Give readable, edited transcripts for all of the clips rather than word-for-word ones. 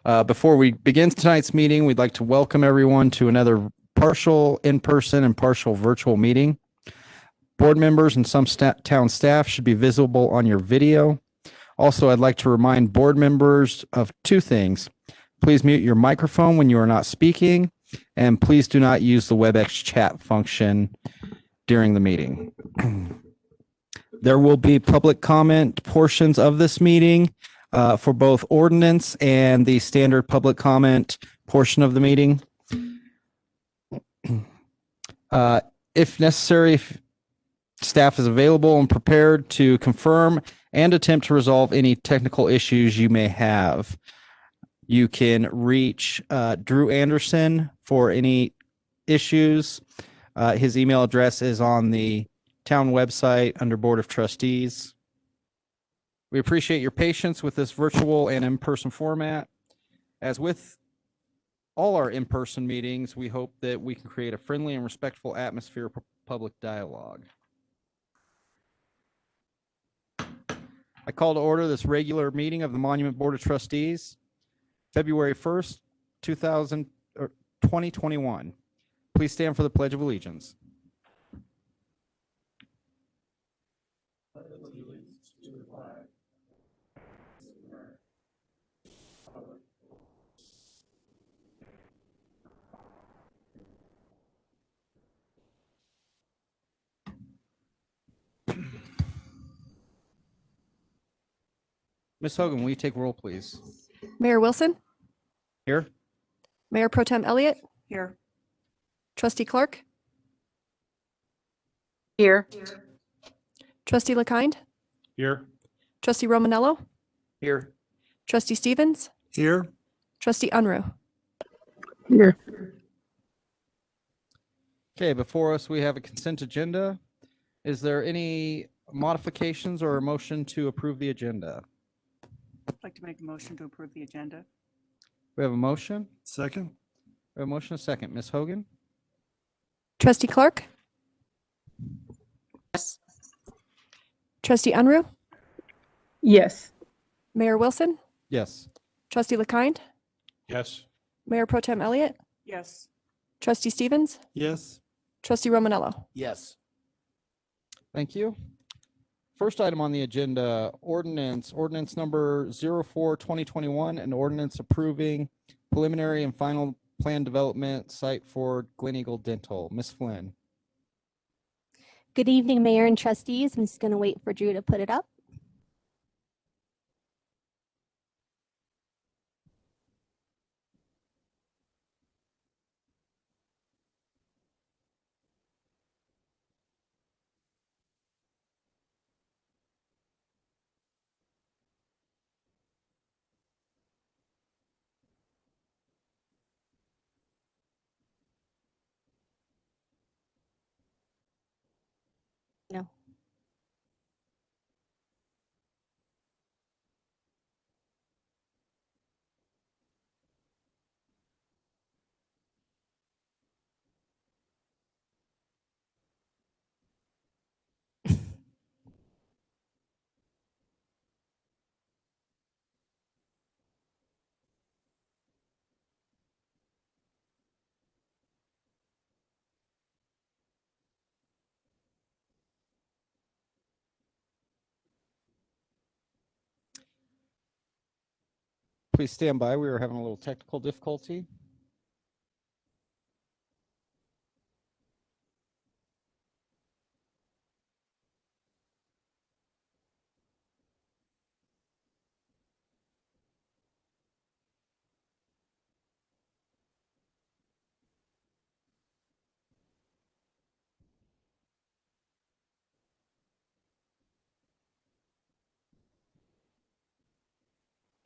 Before we begin tonight's meeting, we'd like to welcome everyone to another partial in-person and partial virtual meeting. Board members and some town staff should be visible on your video. Also, I'd like to remind board members of two things. Please mute your microphone when you are not speaking, and please do not use the WebEx chat function during the meeting. There will be public comment portions of this meeting for both ordinance and the standard public comment portion of the meeting. If necessary, if staff is available and prepared to confirm and attempt to resolve any technical issues you may have. You can reach Drew Anderson for any issues. His email address is on the town website under Board of Trustees. We appreciate your patience with this virtual and in-person format. As with all our in-person meetings, we hope that we can create a friendly and respectful atmosphere for public dialogue. I call to order this regular meeting of the Monument Board of Trustees, February 1st, 2021. Please stand for the Pledge of Allegiance. Ms. Hogan, will you take roll, please? Mayor Wilson? Here. Mayor Pro Tem Elliott? Here. Trustee Clark? Here. Trustee LeKind? Here. Trustee Romanello? Here. Trustee Stevens? Here. Trustee Unruh? Here. Okay, before us, we have a consent agenda. Is there any modifications or a motion to approve the agenda? I'd like to make a motion to approve the agenda. We have a motion. Second? We have a motion, a second. Ms. Hogan? Trustee Clark? Yes. Trustee Unruh? Yes. Mayor Wilson? Yes. Trustee LeKind? Yes. Mayor Pro Tem Elliott? Yes. Trustee Stevens? Yes. Trustee Romanello? Yes. Thank you. First item on the agenda, ordinance number 04-2021, an ordinance approving preliminary and final plan development site for Glen Eagle Dental. Ms. Flynn. Good evening, Mayor and trustees. I'm just going to wait for Drew to put it up. No. Please stand by. We are having a little technical difficulty.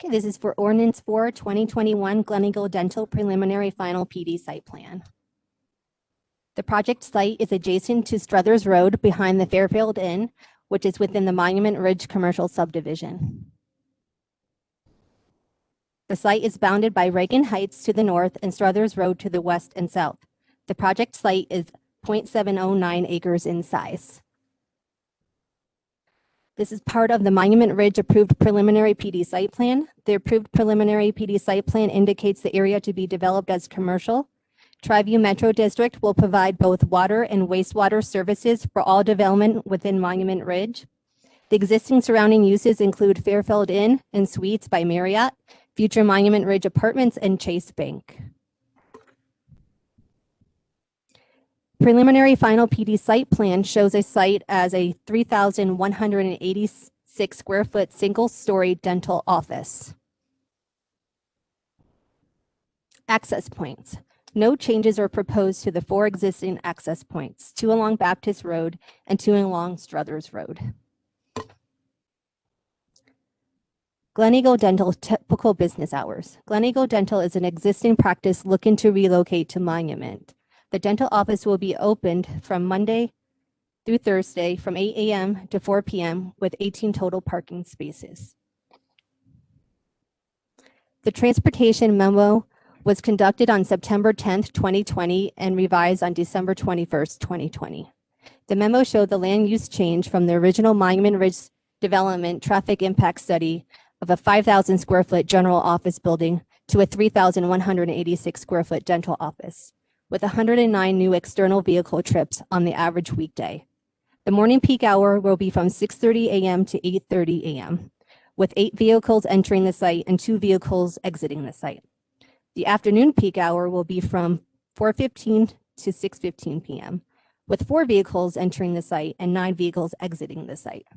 Okay, this is for Ordinance 4-2021 Glen Eagle Dental Preliminary Final PD Site Plan. The project site is adjacent to Struthers Road behind the Fairfield Inn, which is within the Monument Ridge Commercial Subdivision. The site is bounded by Reagan Heights to the north and Struthers Road to the west and south. The project site is 0.709 acres in size. This is part of the Monument Ridge approved preliminary PD site plan. The approved preliminary PD site plan indicates the area to be developed as commercial. Triview Metro District will provide both water and wastewater services for all development within Monument Ridge. The existing surrounding uses include Fairfield Inn and Suites by Marriott, future Monument Ridge Apartments, and Chase Bank. Preliminary final PD site plan shows a site as a 3,186 square foot single-story dental office. Access points. No changes are proposed to the 4 existing access points, 2 along Baptist Road and 2 along Struthers Road. Gleneagle Dental typical business hours. Gleneagle Dental is an existing practice looking to relocate to Monument. The dental office will be opened from Monday through Thursday from 8 a.m. to 4 p.m. with 18 total parking spaces. The transportation memo was conducted on September 10th, 2020 and revised on December 21st, 2020. The memo showed the land use change from the original Monument Ridge development traffic impact study of a 5,000 square foot general office building to a 3,186 square foot dental office, with 109 new external vehicle trips on the average weekday. The morning peak hour will be from 6:30 a.m. to 8:30 a.m., with 8 vehicles entering the site and 2 vehicles exiting the site. The afternoon peak hour will be from 4:15 to 6:15 p.m., with 4 vehicles entering the site and 9 vehicles exiting the site.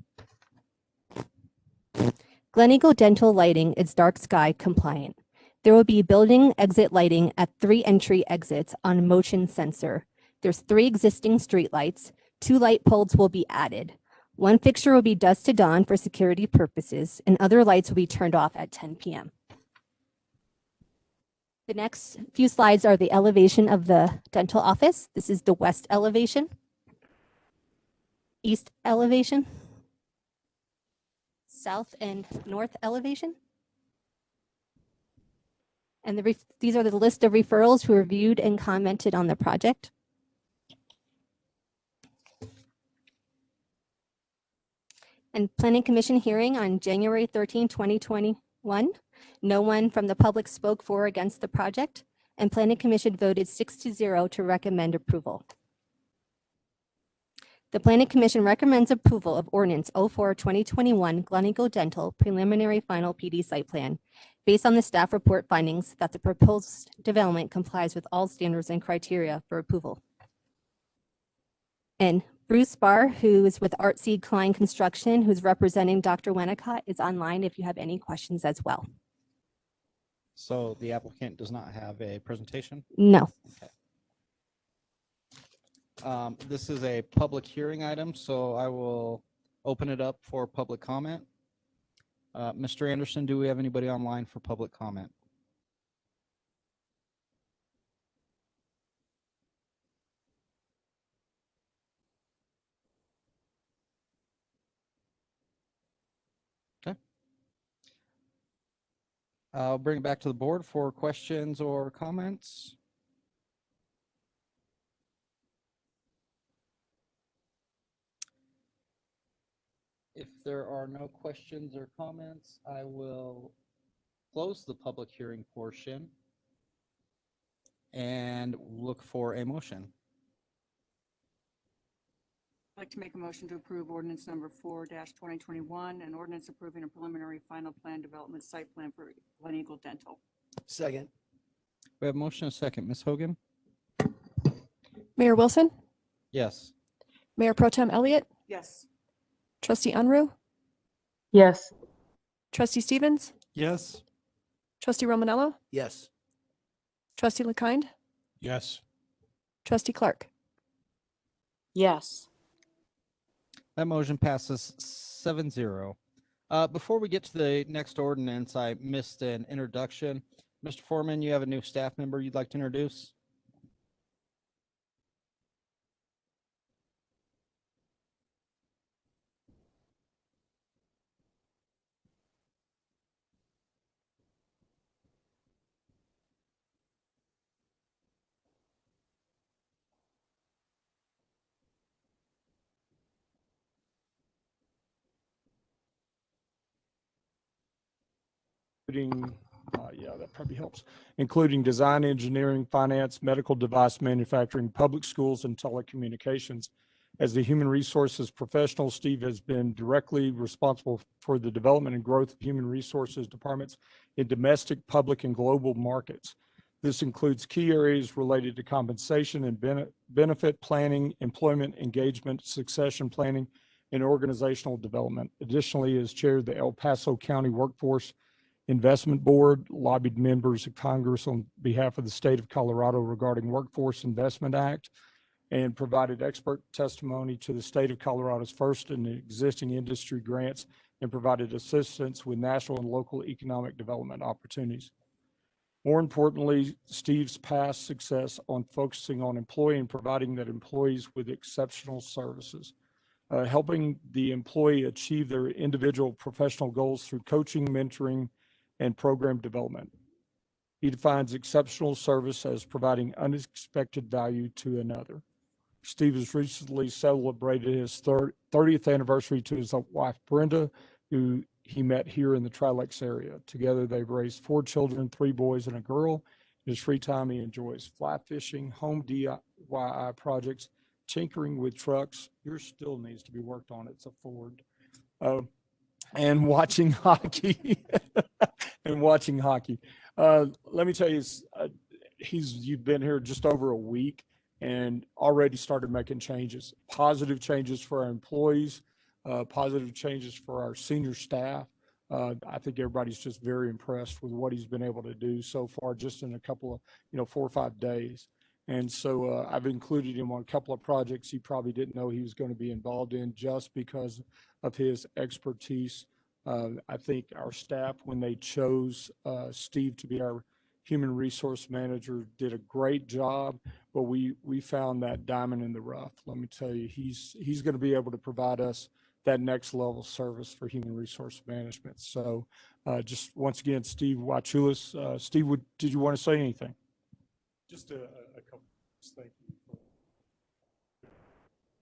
Gleneagle Dental lighting is dark sky compliant. There will be building exit lighting at 3 entry exits on motion sensor. There's 3 existing street lights. 2 light poles will be added. 1 fixture will be dusk to dawn for security purposes, and other lights will be turned off at 10 p.m. The next few slides are the elevation of the dental office. This is the west elevation, east elevation, south and north elevation. And these are the list of referrals who reviewed and commented on the project. And Planning Commission hearing on January 13, 2021. No one from the public spoke for or against the project, and Planning Commission voted 6-0 to recommend approval. The Planning Commission recommends approval of Ordinance 04-2021 Gleneagle Dental Preliminary Final PD Site Plan based on the staff report findings that the proposed development complies with all standards and criteria for approval. And Bruce Barr, who is with Artseed Klein Construction, who's representing Dr. Winnicott, is online if you have any questions as well. So the applicant does not have a presentation? No. This is a public hearing item, so I will open it up for public comment. Mr. Anderson, do we have anybody online for public comment? Okay. I'll bring it back to the board for questions or comments. If there are no questions or comments, I will close the public hearing portion and look for a motion. I'd like to make a motion to approve ordinance number 4-2021, an ordinance approving a preliminary final plan development site plan for Gleneagle Dental. Second. We have a motion and a second. Ms. Hogan? Mayor Wilson, Yes. Mayor Pro Tem Elliott, Yes. Trustee Unruh, Yes. Trustee Stevens, Yes. Trustee Romanello, Yes. Trustee LeKind, Yes. Trustee Clark. Yes. That motion passes 7-0. Before we get to the next ordinance, I missed an introduction. Mr. Foreman, you have a new staff member you'd like to introduce? including, yeah, that probably helps, including design, engineering, finance, medical device manufacturing, public schools, and telecommunications. As the human resources professional, Steve has been directly responsible for the development and growth of human resources departments in domestic, public, and global markets. This includes key areas related to compensation and benefit planning, employment engagement, succession planning, and organizational development. Additionally, as chair of the El Paso County Workforce Investment Board, lobbied members of Congress on behalf of the state of Colorado regarding Workforce Investment Act, and provided expert testimony to the state of Colorado's first and existing industry grants, and provided assistance with national and local economic development opportunities. More importantly, Steve's past success on focusing on employee and providing that employees with exceptional services, helping the employee achieve their individual professional goals through coaching, mentoring, and program development. He defines exceptional service as providing unexpected value to another. Steve has recently celebrated his 30th anniversary to his wife, Brenda, who he met here in the Tri-Lakes area. Together, they've raised 4 children, 3 boys and a girl. In his free time, he enjoys fly fishing, home DIY projects, tinkering with trucks. Yours still needs to be worked on. It's a Ford. And watching hockey. And watching hockey. Let me tell you, you've been here just over a week and already started making changes, positive changes for our employees, positive changes for our senior staff. I think everybody's just very impressed with what he's been able to do so far, just in a couple of, 4 or 5 days. And so I've included him on a couple of projects he probably didn't know he was going to be involved in just because of his expertise. I think our staff, when they chose Steve to be our human resource manager, did a great job, but we found that diamond in the rough. Let me tell you, he's going to be able to provide us that next level service for human resource management. So just once again, Steve Wachulis. Steve, did you want to say anything? Just a couple of thank you for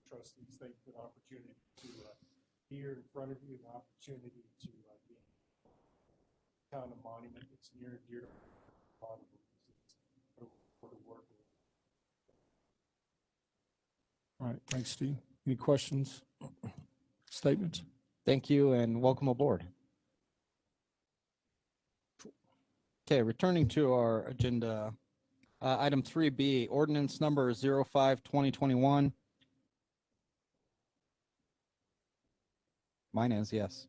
trustees. Thank you for the opportunity to here in front of you, the opportunity to be kind of monument. It's near and dear to a lot of us. For the work. All right, thanks, Steve. Any questions, statements? Thank you and welcome aboard. Okay, returning to our agenda, item 3B, ordinance number 05-2021. Mine is, yes.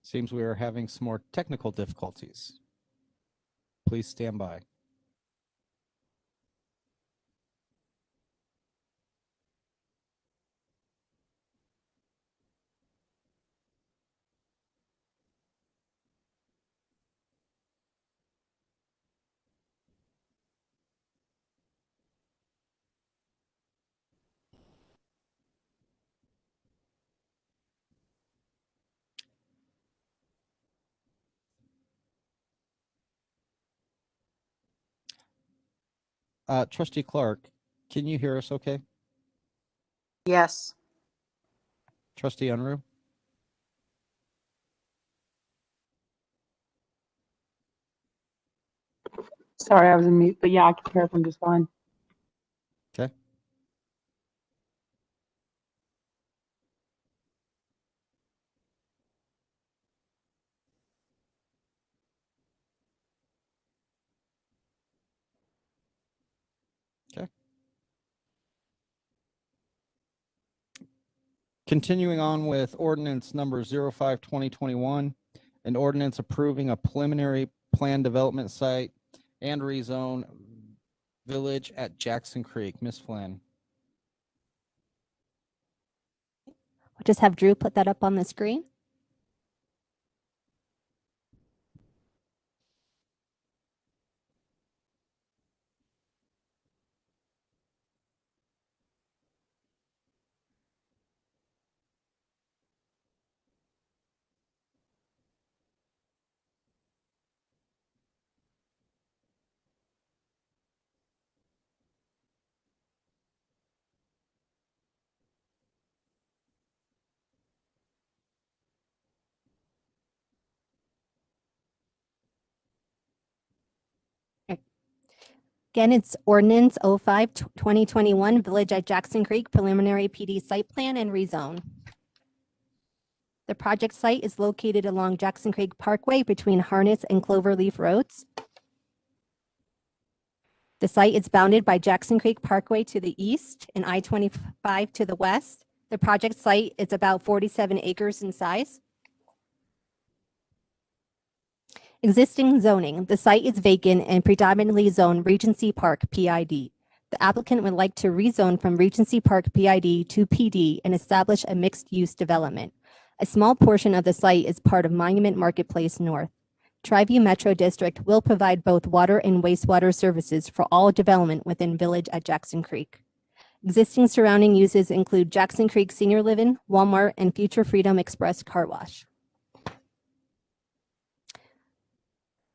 Seems we are having some more technical difficulties. Please stand by. Trustee Clark, can you hear us okay? Yes. Trustee Unruh? Sorry, I was in mute, but yeah, I can hear from just fine. Okay. Okay. Continuing on with ordinance number 05-2021, an ordinance approving a preliminary plan development site and rezone village at Jackson Creek. Ms. Flynn. I'll just have Drew put that up on the screen. Again, it's ordinance 05-2021 Village at Jackson Creek preliminary PD site plan and rezone. The project site is located along Jackson Creek Parkway between Harness and Cloverleaf Roads. The site is bounded by Jackson Creek Parkway to the east and I-25 to the west. The project site is about 47 acres in size. Existing zoning. The site is vacant and predominantly zoned Regency Park PID. The applicant would like to rezone from Regency Park PID to PD and establish a mixed-use development. A small portion of the site is part of Monument Marketplace North. Tri-View Metro District will provide both water and wastewater services for all development within Village at Jackson Creek. Existing surrounding uses include Jackson Creek Senior Living, Walmart, and Future Freedom Express Car Wash.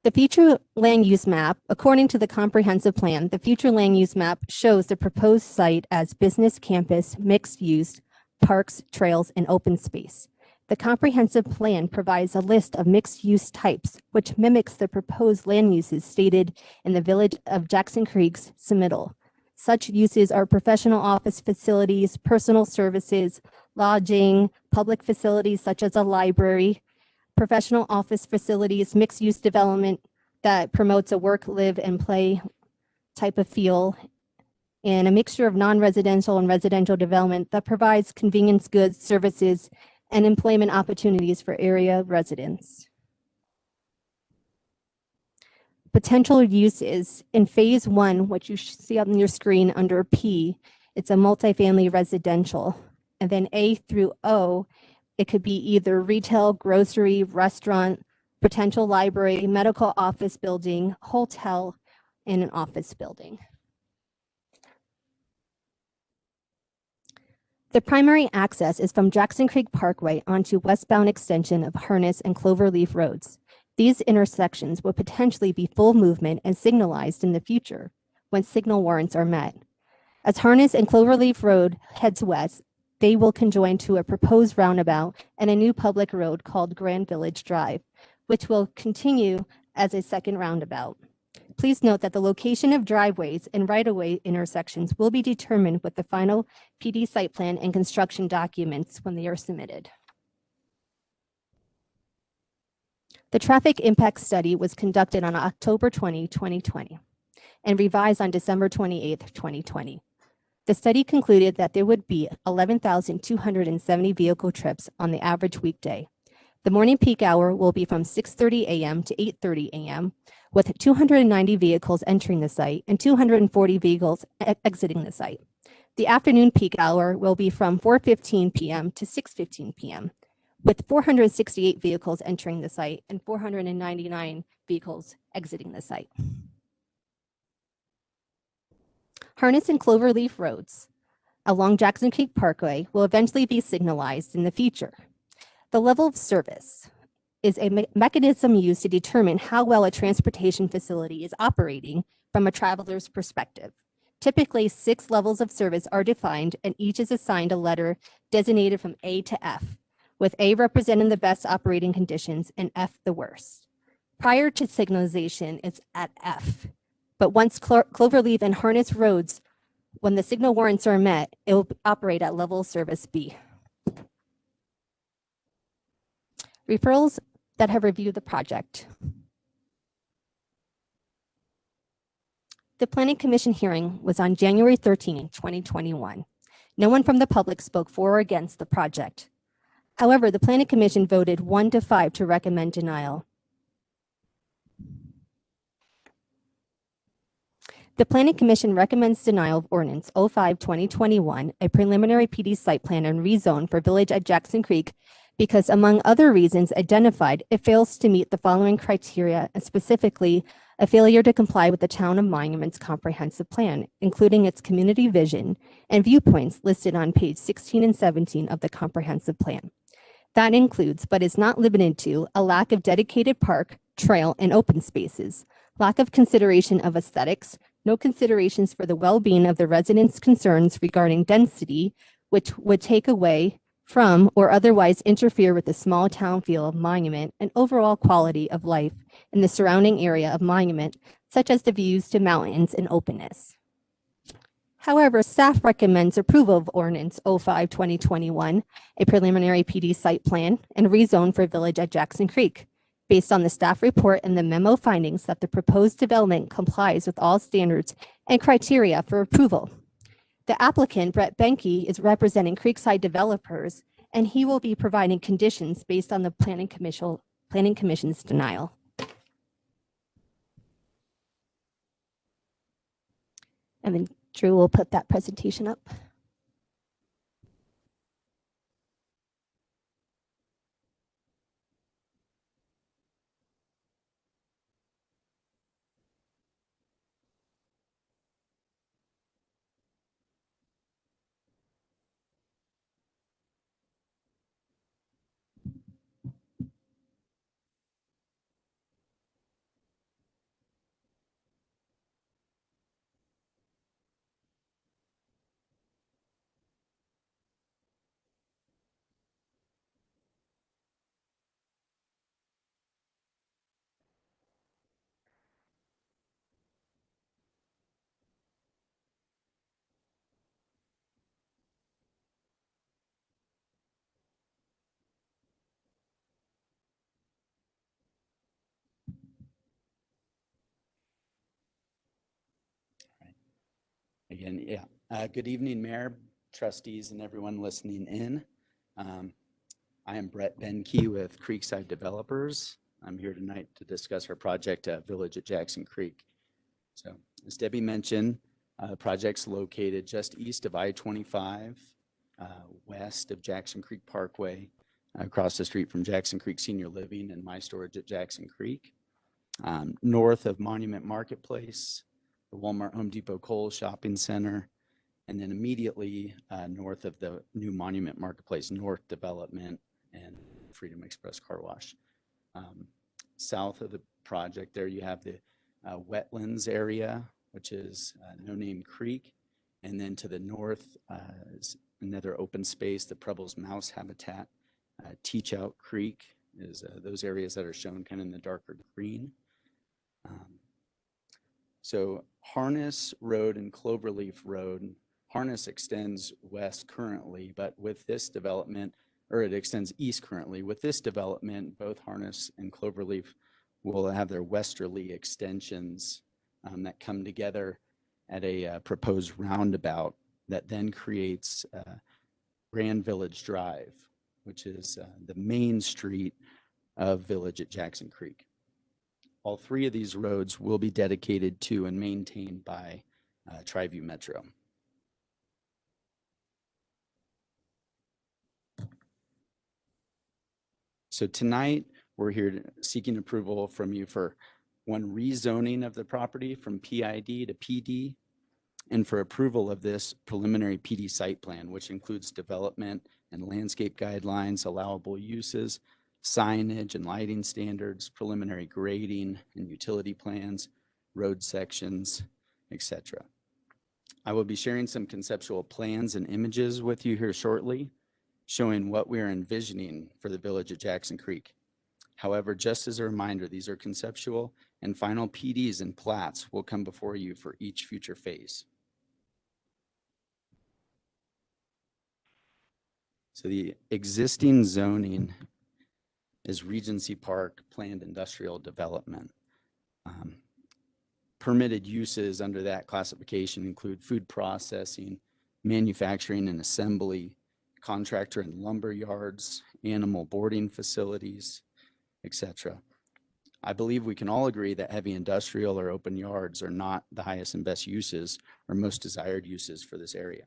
The future land use map, according to the comprehensive plan, the future land use map shows the proposed site as business campus, mixed use, parks, trails, and open space. The comprehensive plan provides a list of mixed use types, which mimics the proposed land uses stated in the Village of Jackson Creek's submittal. Such uses are professional office facilities, personal services, lodging, public facilities such as a library, professional office facilities, mixed-use development that promotes a work, live, and play type of feel, and a mixture of non-residential and residential development that provides convenience goods, services, and employment opportunities for area residents. Potential uses in phase 1, which you see on your screen under P, it's a multifamily residential, and then A through O, it could be either retail, grocery, restaurant, potential library, medical office building, hotel, and an office building. The primary access is from Jackson Creek Parkway onto westbound extension of Harness and Cloverleaf Roads. These intersections will potentially be full movement and signalized in the future when signal warrants are met. As Harness and Cloverleaf Road heads west, they will conjoin to a proposed roundabout and a new public road called Grand Village Drive, which will continue as a second roundabout. Please note that the location of driveways and right-of-way intersections will be determined with the final PD site plan and construction documents when they are submitted. The traffic impact study was conducted on October 20, 2020, and revised on December 28, 2020. The study concluded that there would be 11,270 vehicle trips on the average weekday. The morning peak hour will be from 6:30 a.m. to 8:30 a.m., with 290 vehicles entering the site and 240 vehicles exiting the site. The afternoon peak hour will be from 4:15 p.m. to 6:15 p.m., with 468 vehicles entering the site and 499 vehicles exiting the site. Harness and Cloverleaf Roads along Jackson Creek Parkway will eventually be signalized in the future. The level of service is a mechanism used to determine how well a transportation facility is operating from a traveler's perspective. Typically, 6 levels of service are defined, and each is assigned a letter designated from A to F, with A representing the best operating conditions and F the worst. Prior to signalization, it's at F. But once Cloverleaf and Harness Roads, when the signal warrants are met, it will operate at level service B. Referrals that have reviewed the project. The Planning Commission hearing was on January 13, 2021. No one from the public spoke for or against the project. However, the Planning Commission voted 1-5 to recommend denial. The Planning Commission recommends denial of Ordinance 05-2021, a preliminary PD site plan and rezone for Village at Jackson Creek, because among other reasons identified, it fails to meet the following criteria, and specifically a failure to comply with the Town of Monument's comprehensive plan, including its community vision and viewpoints listed on page 16 and 17 of the comprehensive plan. That includes, but is not limited to, a lack of dedicated park, trail, and open spaces, lack of consideration of aesthetics, no considerations for the well-being of the residents' concerns regarding density, which would take away from, or otherwise interfere with the small town feel of Monument and overall quality of life in the surrounding area of Monument, such as the views to mountains and openness. However, staff recommends approval of Ordinance 05-2021, a preliminary PD site plan and rezone for Village at Jackson Creek, based on the staff report and the memo findings that the proposed development complies with all standards and criteria for approval. The applicant, Brett Benke, is representing Creekside Developers, and he will be providing conditions based on the Planning Commission's denial. And then Drew will put that presentation up. Again, good evening, Mayor, trustees, and everyone listening in. I am Brett Benke with Creekside Developers. I'm here tonight to discuss our project at Village at Jackson Creek. So, as Debbie mentioned, the project's located just east of I-25, west of Jackson Creek Parkway, across the street from Jackson Creek Senior Living and My Storage at Jackson Creek, north of Monument Marketplace, the Walmart Home Depot Kohl's Shopping Center, and then immediately north of the new Monument Marketplace North development and Freedom Express Car Wash. South of the project there you have the wetlands area, which is No Name Creek, and then to the north is another open space, the Preble's Mouse Habitat. Teach Out Creek is those areas that are shown kind of in the darker green. So Harness Road and Cloverleaf Road, Harness extends west currently, but with this development, or it extends east currently. With this development, both Harness and Cloverleaf will have their westerly extensions that come together at a proposed roundabout that then creates Grand Village Drive, which is the main street of Village at Jackson Creek. All three of these roads will be dedicated to and maintained by Triview Metro. So tonight, we're here seeking approval from you for one, rezoning of the property from PID to PD, and for approval of this preliminary PD site plan, which includes development and landscape guidelines, allowable uses, signage and lighting standards, preliminary grading and utility plans, road sections, etc. I will be sharing some conceptual plans and images with you here shortly, showing what we are envisioning for the Village at Jackson Creek. However, just as a reminder, these are conceptual, and final PDs and plats will come before you for each future phase. So the existing zoning is Regency Park planned industrial development. Permitted uses under that classification include food processing, manufacturing and assembly, contractor and lumber yards, animal boarding facilities, etc. I believe we can all agree that heavy industrial or open yards are not the highest and best uses or most desired uses for this area.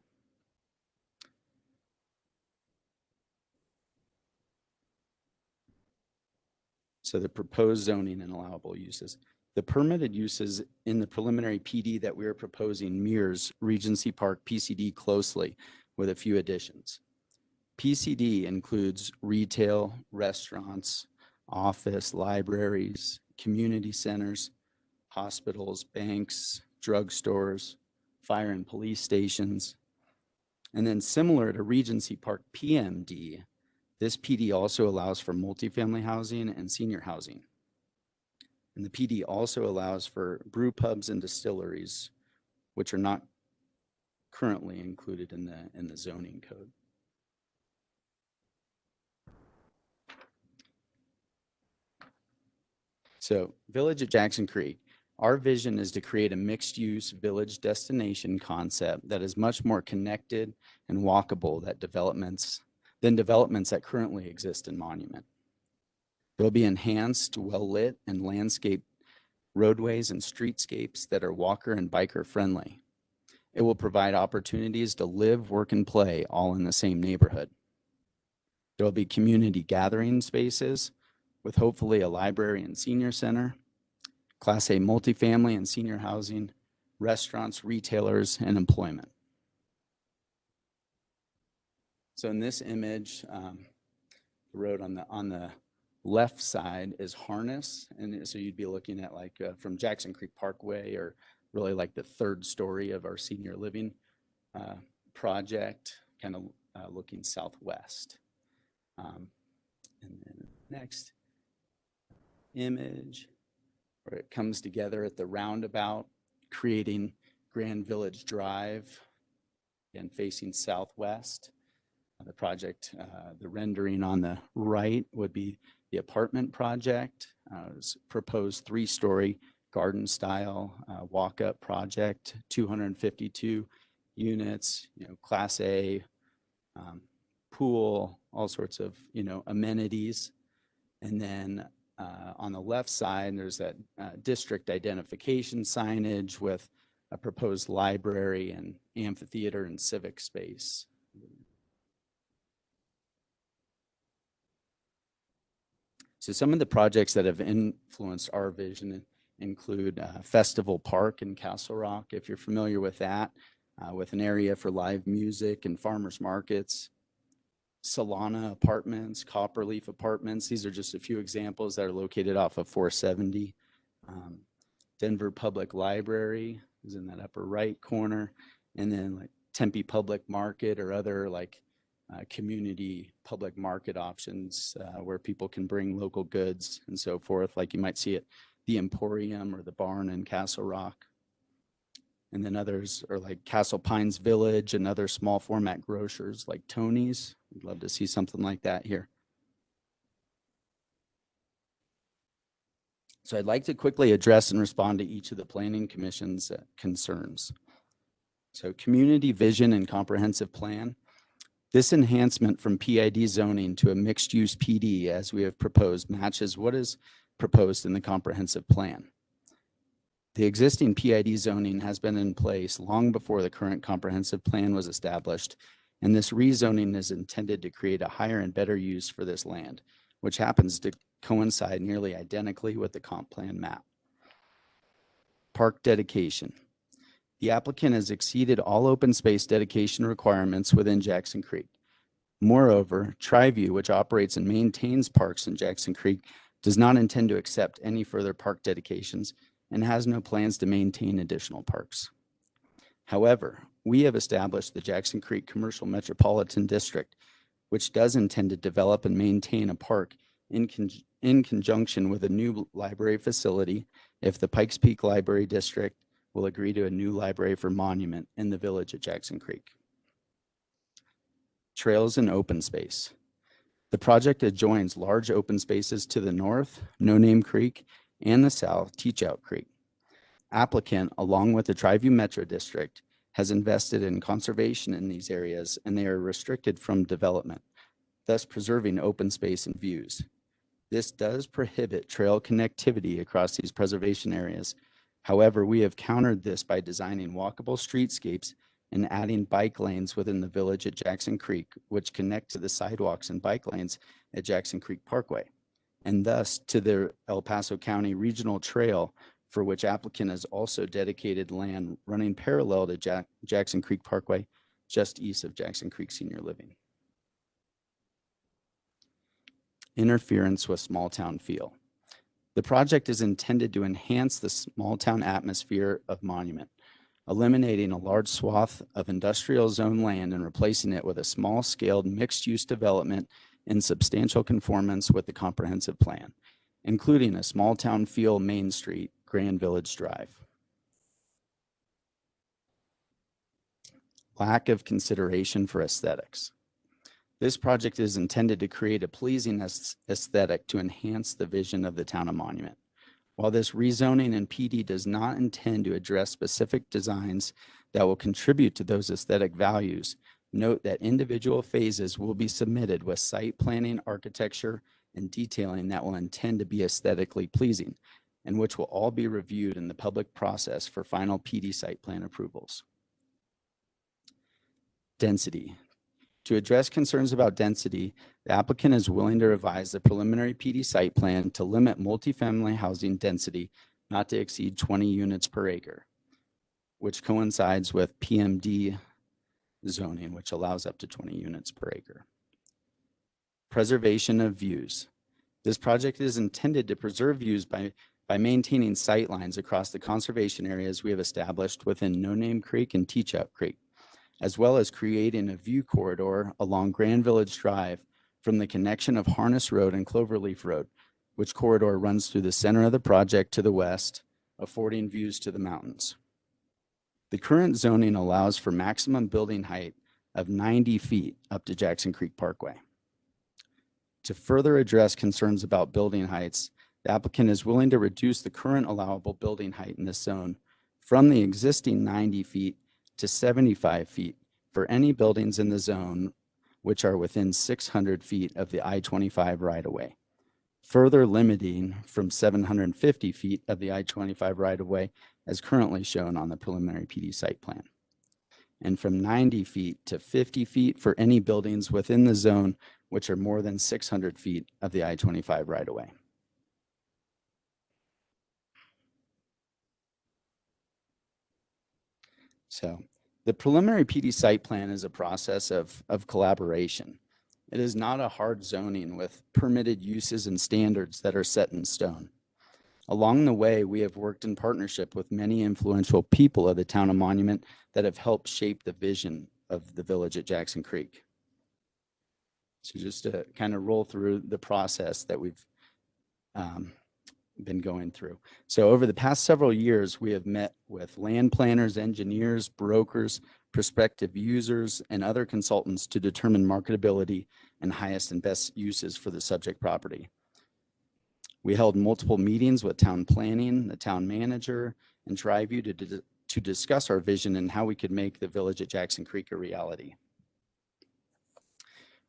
So the proposed zoning and allowable uses. The permitted uses in the preliminary PD that we are proposing mirrors Regency Park PCD closely with a few additions. PCD includes retail, restaurants, office, libraries, community centers, hospitals, banks, drugstores, fire and police stations, And then similar to Regency Park PMD, this PD also allows for multifamily housing and senior housing. And the PD also allows for brew pubs and distilleries, which are not currently included in the zoning code. So Village at Jackson Creek, our vision is to create a mixed-use village destination concept that is much more connected and walkable than developments that currently exist in Monument. They'll be enhanced, well-lit, and landscaped roadways and streetscapes that are walker and biker friendly. It will provide opportunities to live, work, and play all in the same neighborhood. There will be community gathering spaces with hopefully a library and senior center, Class A multifamily and senior housing, restaurants, retailers, and employment. So in this image, the road on the left side is Harness, and so you'd be looking at like from Jackson Creek Parkway, or really like the third story of our senior living project, kind of looking southwest. And then next image, where it comes together at the roundabout, creating Grand Village Drive and facing southwest. The project, the rendering on the right would be the apartment project. It's proposed 3-story garden style walk-up project, 252 units, Class A, pool, all sorts of, amenities. And then on the left side, there's that district identification signage with a proposed library and amphitheater and civic space. So some of the projects that have influenced our vision include Festival Park in Castle Rock, if you're familiar with that, with an area for live music and farmers markets. Solana Apartments, Copperleaf Apartments. These are just a few examples that are located off of 470. Denver Public Library is in that upper right corner. And then like Tempe Public Market or other like community public market options where people can bring local goods and so forth. Like you might see at the Emporium or the Barn in Castle Rock. And then others are like Castle Pines Village and other small format grocers like Tony's. We'd love to see something like that here. So I'd like to quickly address and respond to each of the Planning Commission's concerns. So community vision and comprehensive plan. This enhancement from PID zoning to a mixed-use PD, as we have proposed, matches what is proposed in the comprehensive plan. The existing PID zoning has been in place long before the current comprehensive plan was established, and this rezoning is intended to create a higher and better use for this land, which happens to coincide nearly identically with the comp plan map. Park dedication. The applicant has exceeded all open space dedication requirements within Jackson Creek. Moreover, TriView, which operates and maintains parks in Jackson Creek, does not intend to accept any further park dedications and has no plans to maintain additional parks. However, we have established the Jackson Creek Commercial Metropolitan District, which does intend to develop and maintain a park in conjunction with a new library facility if the Pikes Peak Library District will agree to a new library for Monument in the village at Jackson Creek. Trails and open space. The project adjoins large open spaces to the north, No Name Creek, and the south, Teach Out Creek. Applicant, along with the TriView Metro District, has invested in conservation in these areas, and they are restricted from development, thus preserving open space and views. This does prohibit trail connectivity across these preservation areas. However, we have countered this by designing walkable streetscapes and adding bike lanes within the village at Jackson Creek, which connect to the sidewalks and bike lanes at Jackson Creek Parkway, and thus to the El Paso County Regional Trail, for which applicant has also dedicated land running parallel to Jackson Creek Parkway, just east of Jackson Creek Senior Living. Interference with small town feel. The project is intended to enhance the small town atmosphere of Monument, eliminating a large swath of industrial zone land and replacing it with a small-scaled mixed-use development in substantial conformance with the comprehensive plan, including a small-town feel Main Street, Grand Village Drive. Lack of consideration for aesthetics. This project is intended to create a pleasing aesthetic to enhance the vision of the town of Monument. While this rezoning and PD does not intend to address specific designs that will contribute to those aesthetic values, note that individual phases will be submitted with site planning, architecture, and detailing that will intend to be aesthetically pleasing, and which will all be reviewed in the public process for final PD site plan approvals. Density. To address concerns about density, the applicant is willing to revise the preliminary PD site plan to limit multifamily housing density not to exceed 20 units per acre, which coincides with PMD zoning, which allows up to 20 units per acre. Preservation of views. This project is intended to preserve views by maintaining sight lines across the conservation areas we have established within No Name Creek and Teach Out Creek, as well as creating a view corridor along Grand Village Drive from the connection of Harness Road and Cloverleaf Road, which corridor runs through the center of the project to the west, affording views to the mountains. The current zoning allows for maximum building height of 90 feet up to Jackson Creek Parkway. To further address concerns about building heights, the applicant is willing to reduce the current allowable building height in this zone from the existing 90 feet to 75 feet for any buildings in the zone which are within 600 feet of the I-25 right-of-way, further limiting from 750 feet of the I-25 right-of-way as currently shown on the preliminary PD site plan, and from 90 feet to 50 feet for any buildings within the zone which are more than 600 feet of the I-25 right-of-way. So the preliminary PD site plan is a process of collaboration. It is not a hard zoning with permitted uses and standards that are set in stone. Along the way, we have worked in partnership with many influential people of the town of Monument that have helped shape the vision of the village at Jackson Creek. So just to kind of roll through the process that we've been going through. So over the past several years, we have met with land planners, engineers, brokers, prospective users, and other consultants to determine marketability and highest and best uses for the subject property. We held multiple meetings with town planning, the town manager, and TriView to discuss our vision and how we could make the village at Jackson Creek a reality.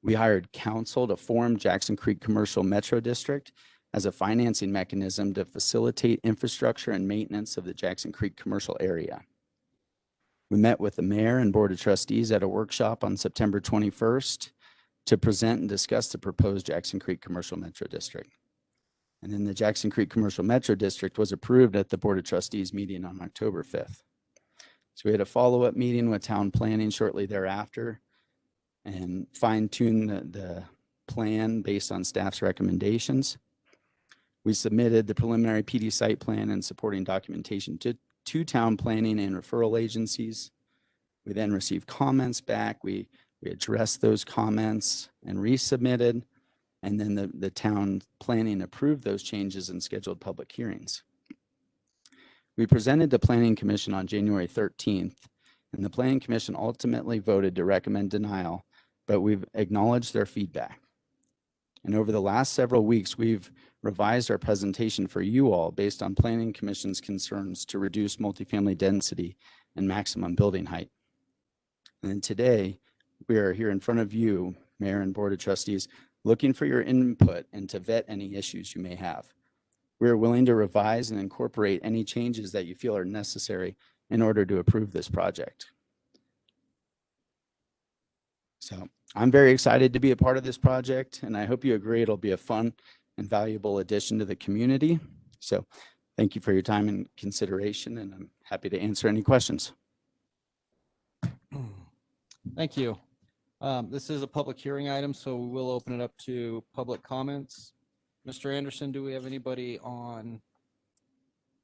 We hired counsel to form Jackson Creek Commercial Metro District as a financing mechanism to facilitate infrastructure and maintenance of the Jackson Creek commercial area. We met with the mayor and board of trustees at a workshop on September 21st to present and discuss the proposed Jackson Creek Commercial Metro District. And then the Jackson Creek Commercial Metro District was approved at the board of trustees meeting on October 5th. So we had a follow-up meeting with town planning shortly thereafter and fine-tune the plan based on staff's recommendations. We submitted the preliminary PD site plan and supporting documentation to town planning and referral agencies. We then received comments back. We addressed those comments and resubmitted, and then the town planning approved those changes and scheduled public hearings. We presented to Planning Commission on January 13th, and the Planning Commission ultimately voted to recommend denial, but we've acknowledged their feedback. And over the last several weeks, we've revised our presentation for you all based on Planning Commission's concerns to reduce multifamily density and maximum building height. And then today, we are here in front of you, Mayor and Board of Trustees, looking for your input and to vet any issues you may have. We are willing to revise and incorporate any changes that you feel are necessary in order to approve this project. So I'm very excited to be a part of this project, and I hope you agree it'll be a fun and valuable addition to the community. So thank you for your time and consideration, and I'm happy to answer any questions. Thank you. This is a public hearing item, so we will open it up to public comments. Mr. Anderson, do we have anybody on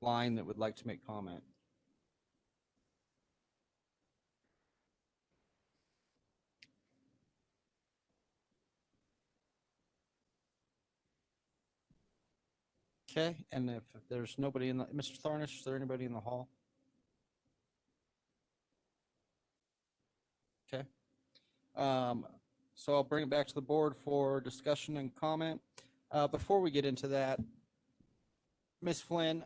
line that would like to make comment? Okay, and if there's nobody in the, Mr. Tharnish, is there anybody in the hall? Okay. So I'll bring it back to the board for discussion and comment. Before we get into that, Ms. Flynn,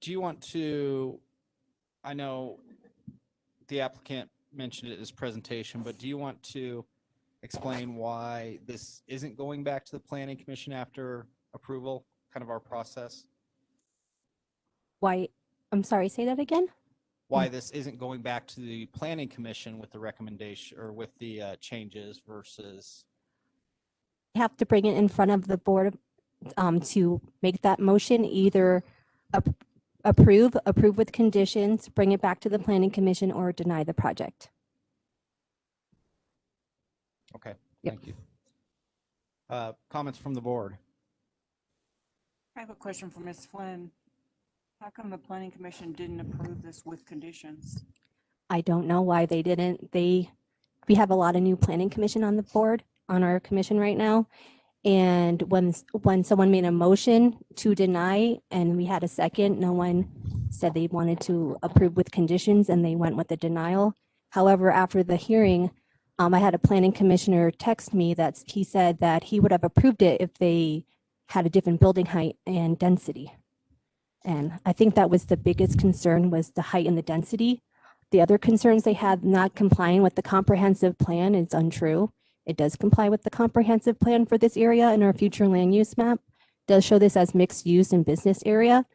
do you want to, I know the applicant mentioned it in his presentation, but do you want to explain why this isn't going back to the planning commission after approval, kind of our process? Why, I'm sorry, say that again? Why this isn't going back to the planning commission with the recommendation or with the changes versus, Have to bring it in front of the board to make that motion, either approve with conditions, bring it back to the planning commission, or deny the project. okay, Yep. thank you. Comments from the board? I have a question for Ms. Flynn. How come the planning commission didn't approve this with conditions? I don't know why they didn't. We have a lot of new planning commission on the board, on our commission right now. And when someone made a motion to deny and we had a second, no one said they wanted to approve with conditions and they went with the denial. However, after the hearing, I had a planning commissioner text me that he said that he would have approved it if they had a different building height and density. And I think that was the biggest concern, was the height and the density. The other concerns they had, not complying with the comprehensive plan, is untrue. It does comply with the comprehensive plan for this area, and our future land use map does show this as mixed use and business area.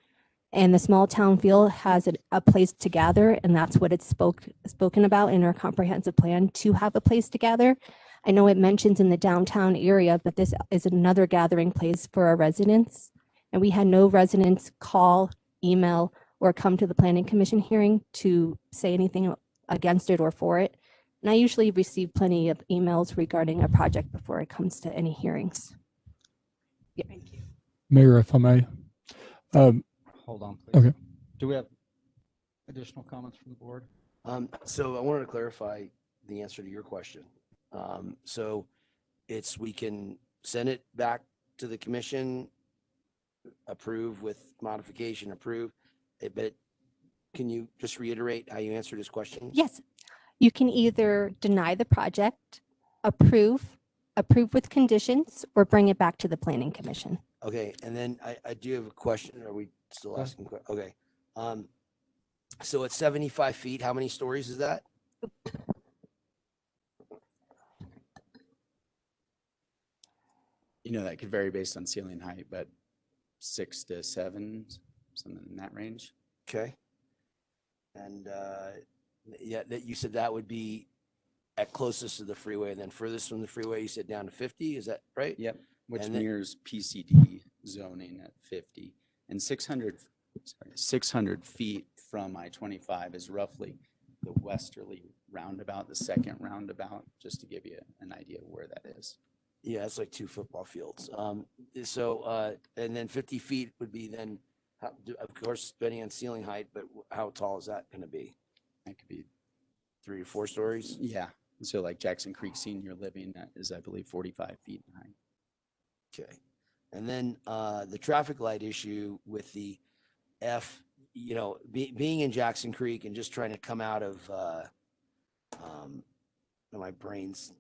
And the small town feel has a place to gather, and that's what it's spoken about in our comprehensive plan, to have a place to gather. I know it mentions in the downtown area, but this is another gathering place for our residents. And we had no residents call, email, or come to the planning commission hearing to say anything against it or for it. And I usually receive plenty of emails regarding a project before it comes to any hearings. Yep. Thank you. Mayor, if I may. Hold on, please. Okay. Do we have additional comments from the board? So I wanted to clarify the answer to your question. So we can send it back to the commission, approve with modification, approve, but can you just reiterate how you answered his question? Yes, you can either deny the project, approve with conditions, or bring it back to the planning commission. Okay, and then I do have a question. Are we still asking? Okay. So at 75 feet, how many stories is that? You know, that could vary based on ceiling height, but 6 to 7, something in that range. Okay. And yeah, that you said that would be at closest to the freeway, and then furthest from the freeway, you said down to 50. Is that right? Yep, which And then- mirrors PCD zoning at 50. And 600 feet from I-25 is roughly the westerly roundabout, the second roundabout, just to give you an idea of where that is. Yeah, it's like 2 football fields. So and then 50 feet would be then, of course, depending on ceiling height, but how tall is that going to be? That could be, 3 to 4 stories? yeah. So like Jackson Creek Senior Living is, I believe, 45 feet in height. Okay. And then the traffic light issue with the F, you know, being in Jackson Creek and just trying to come out of, my brain's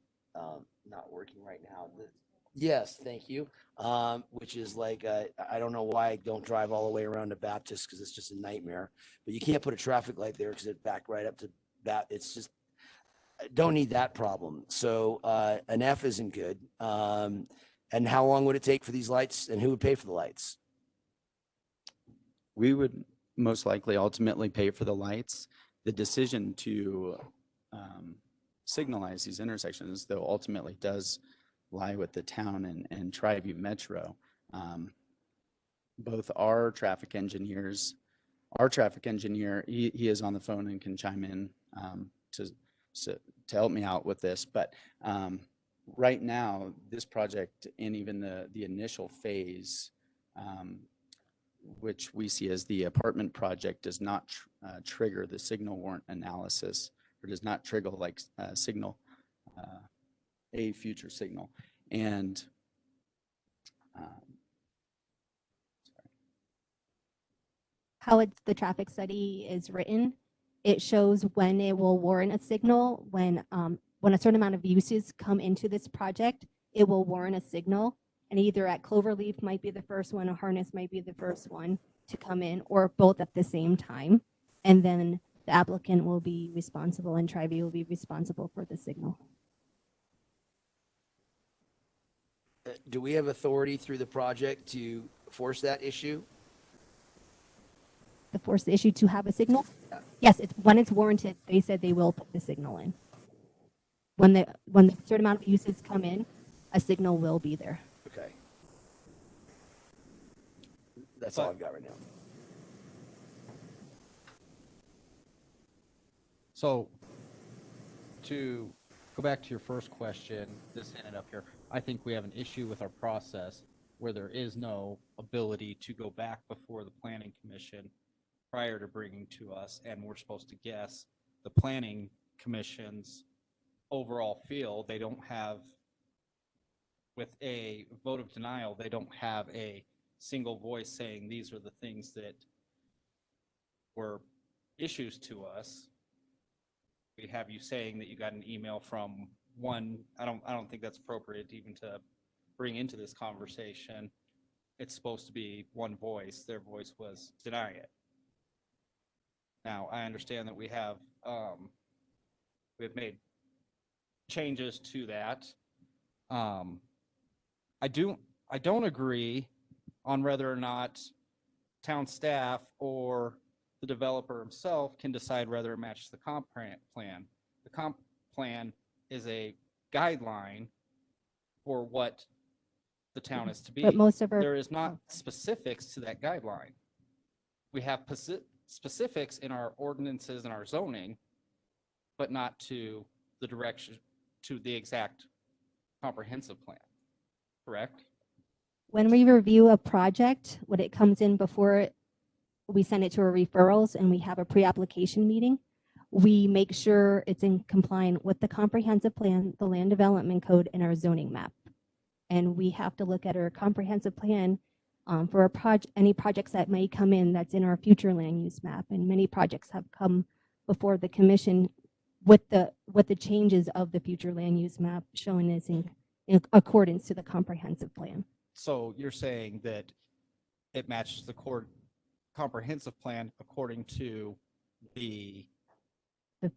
not working right now. Yes, thank you. Which is like, I don't know why I don't drive all the way around to Baptist, because it's just a nightmare. But you can't put a traffic light there because it back right up to that. It's just, I don't need that problem. So an F isn't good. And how long would it take for these lights, and who would pay for the lights? We would most likely ultimately pay for the lights. The decision to signalize these intersections, though, ultimately does lie with the town and Tri-View Metro. Both our traffic engineer, he is on the phone and can chime in to help me out with this. But right now, this project and even the initial phase, which we see as the apartment project, does not trigger the signal warrant analysis, or does not trigger like signal, a future signal. And How the traffic study is written, it shows when it will warrant a signal, when a certain amount of uses come into this project, it will warrant a signal. And either at Cloverleaf might be the first one, or Harness might be the first one to come in, or both at the same time. And then the applicant will be responsible and Tri-View will be responsible for the signal. Do we have authority through the project to force that issue? To force the issue to have a signal? Yes, when it's warranted, they said they will put the signal in. When the certain amount of uses come in, a signal will be there. Okay. That's all I've got right now. So to go back to your first question, this ended up here. I think we have an issue with our process where there is no ability to go back before the planning commission prior to bringing to us, and we're supposed to guess the planning commission's overall feel. They don't have, with a vote of denial, they don't have a single voice saying these are the things that were issues to us. We have you saying that you got an email from one. I don't think that's appropriate even to bring into this conversation. It's supposed to be one voice. Their voice was deny it. Now, I understand that we have made changes to that. I don't agree on whether or not town staff or the developer himself can decide whether it matches the comp plan. The comp plan is a guideline for what the town is to be. But most of our there is not specifics to that guideline. We have specifics in our ordinances and our zoning, but not to the direction, to the exact comprehensive plan, correct? When we review a project, when it comes in before we send it to our referrals and we have a pre-application meeting, we make sure it's in compliance with the comprehensive plan, the land development code, and our zoning map. And we have to look at our comprehensive plan for any projects that may come in that's in our future land use map. And many projects have come before the commission with the changes of the future land use map showing this in accordance to the comprehensive plan. So you're saying that it matches the comprehensive plan according to the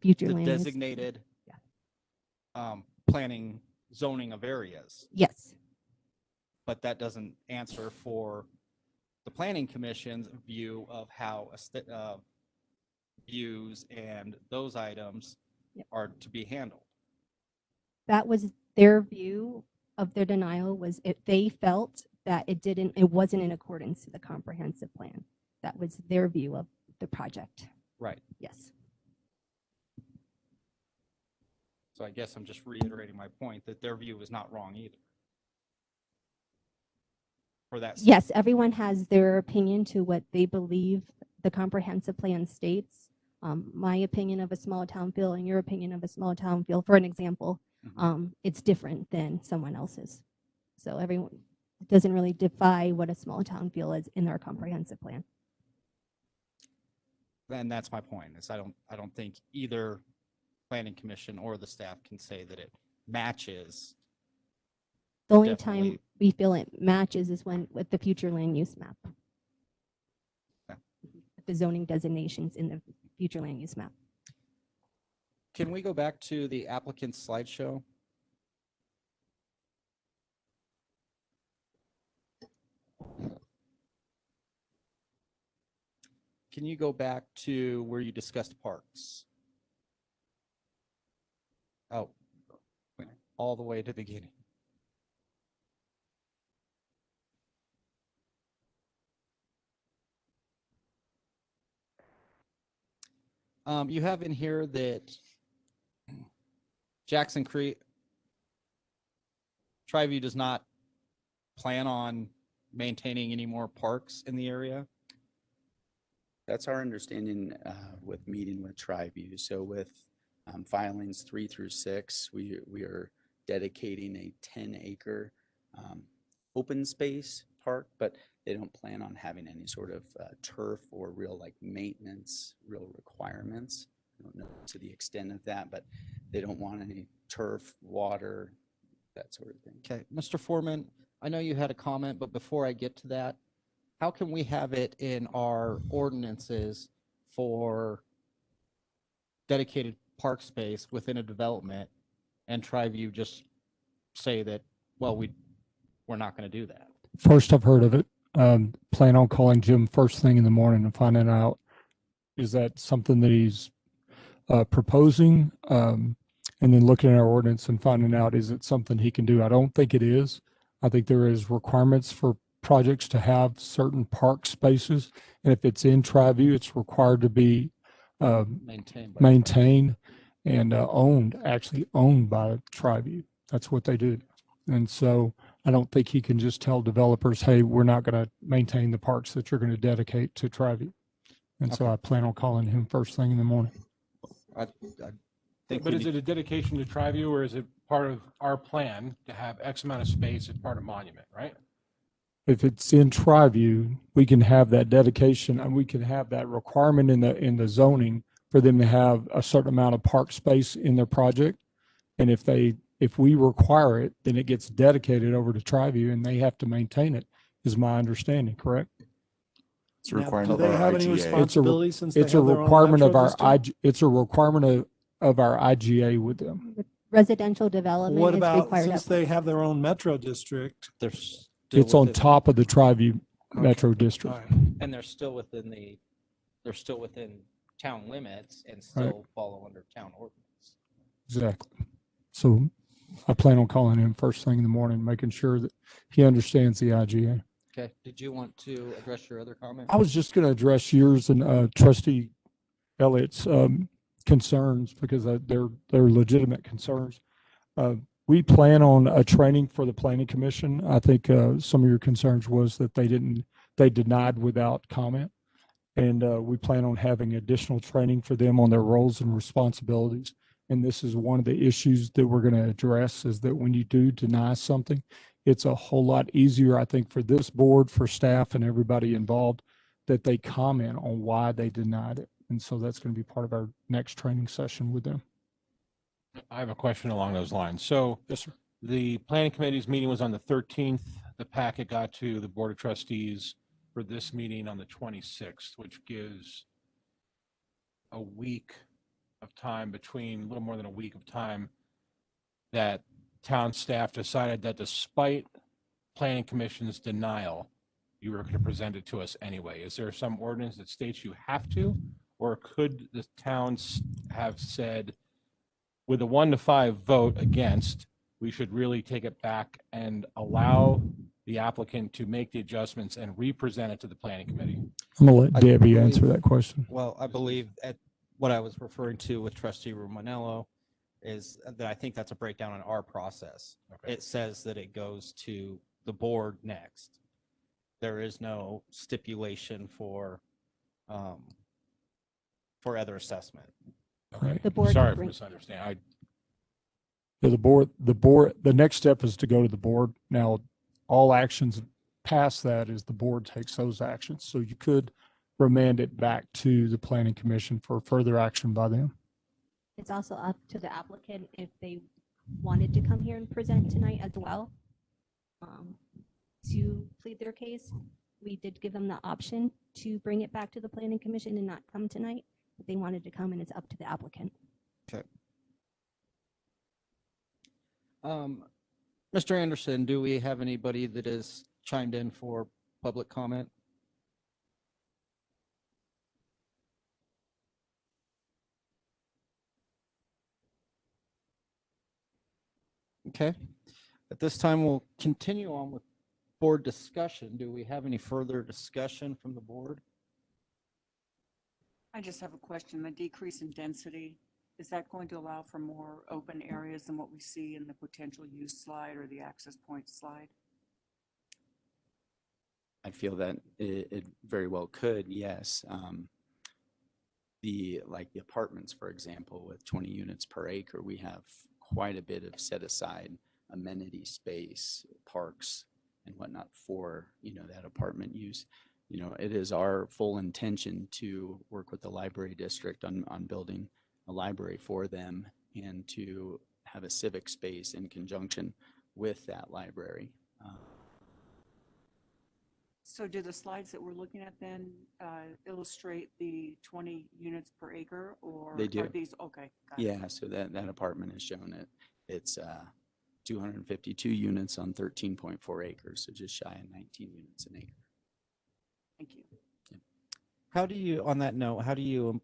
future land designated planning zoning of areas. Yes. But that doesn't answer for the planning commission's view of how views and those items are to be handled. That was their view of their denial, was if they felt that it wasn't in accordance to the comprehensive plan. That was their view of the project. Right. Yes. So I guess I'm just reiterating my point that their view is not wrong either. For that. Yes, everyone has their opinion to what they believe the comprehensive plan states. My opinion of a small town feel and your opinion of a small town feel, for an example, it's different than someone else's. So everyone doesn't really defy what a small town feel is in our comprehensive plan. And that's my point, is I don't think either planning commission or the staff can say that it matches. The only time we feel it matches is when with the future land use map. Okay. The zoning designations in the future land use map. Can we go back to the applicant's slideshow? Can you go back to where you discussed parks? Oh, all the way to the beginning. You have in here that Jackson Creek, Tri-View does not plan on maintaining any more parks in the area. That's our understanding with meeting with Tri-View. So with filings 3 through 6, we are dedicating a 10-acre open space park, but they don't plan on having any sort of turf or real like maintenance, real requirements. I don't know to the extent of that, but they don't want any turf, water, that sort of thing. Okay, Mr. Foreman, I know you had a comment, but before I get to that, how can we have it in our ordinances for dedicated park space within a development and Triview just say that, well, we're not going to do that? First I've heard of it. Plan on calling Jim first thing in the morning and finding out, is that something that he's proposing? And then looking at our ordinance and finding out, is it something he can do? I don't think it is. I think there is requirements for projects to have certain park spaces. And if it's in Triview, it's required to be maintained and actually owned by Triview. That's what they do. And so I don't think he can just tell developers, hey, we're not going to maintain the parks that you're going to dedicate to Triview. And so I plan on calling him first thing in the morning. I think But we is need- it a dedication to Triview, or is it part of our plan to have X amount of space as part of monument, right? If it's in Triview, we can have that dedication and we can have that requirement in the zoning for them to have a certain amount of park space in their project. And if we require it, then it gets dedicated over to Triview and they have to maintain it, is my understanding, correct? It's a requirement Do of they our have any IGA. responsibility since they It's have a their own requirement of metro our district? it's a requirement of our IGA with them. Residential development What is about, required. since they have their own metro district? they're still It's on within- top of the Triview Metro All District. right. and they're still within town limits and still follow under town ordinance. Exactly. So I plan on calling him first thing in the morning, making sure that he understands the IGA. Okay, did you want to address your other comment? I was just going to address yours and Trustee Elliott's concerns because they're legitimate concerns. We plan on a training for the Planning Commission. I think some of your concerns was that they denied without comment. And we plan on having additional training for them on their roles and responsibilities. And this is one of the issues that we're going to address, is that when you do deny something, it's a whole lot easier, I think, for this board, for staff and everybody involved, that they comment on why they denied it. And so that's going to be part of our next training session with them. I have a question along those lines. So Yes, sir. the planning committee's meeting was on the 13th. The packet got to the Board of Trustees for this meeting on the 26th, which gives a week of time between, a little more than a week of time, that town staff decided that despite planning commission's denial, you were going to present it to us anyway. Is there some ordinance that states you have to, or could the towns have said, with a 1-5 vote against, we should really take it back and allow the applicant to make the adjustments and re-present it to the planning committee? I'm going to let I Debbie believe- answer that question. Well, I believe at what I was referring to with Trustee Romanello is that I think that's a breakdown in our process. Okay. It says that it goes to the board next. There is no stipulation for other assessment. Okay. The board Sorry will for bring- misunderstanding. Yeah, the next step is to go to the board. Now, all actions past that is the board takes those actions. So you could remand it back to the planning commission for further action by them. It's also up to the applicant if they wanted to come here and present tonight as well, to plead their case. We did give them the option to bring it back to the planning commission and not come tonight. If they wanted to come, and it's up to the applicant. Mr. Anderson, do we have anybody that is chimed in for public comment? Okay. At this time, we'll continue on with board discussion. Do we have any further discussion from the board? I just have a question. The decrease in density, is that going to allow for more open areas than what we see in the potential use slide or the access point slide? I feel that it very well could, yes. The apartments, for example, with 20 units per acre, we have quite a bit of set aside amenity space, parks, and whatnot for, that apartment use. It is our full intention to work with the library district on building a library for them and to have a civic space in conjunction with that library. So do the slides that we're looking at then illustrate the 20 units per acre, or They do. are these, okay, got it. Yeah, so that apartment is shown it's 252 units on 13.4 acres, so just shy of 19 units an acre. Thank you. How do you, on that note, how do you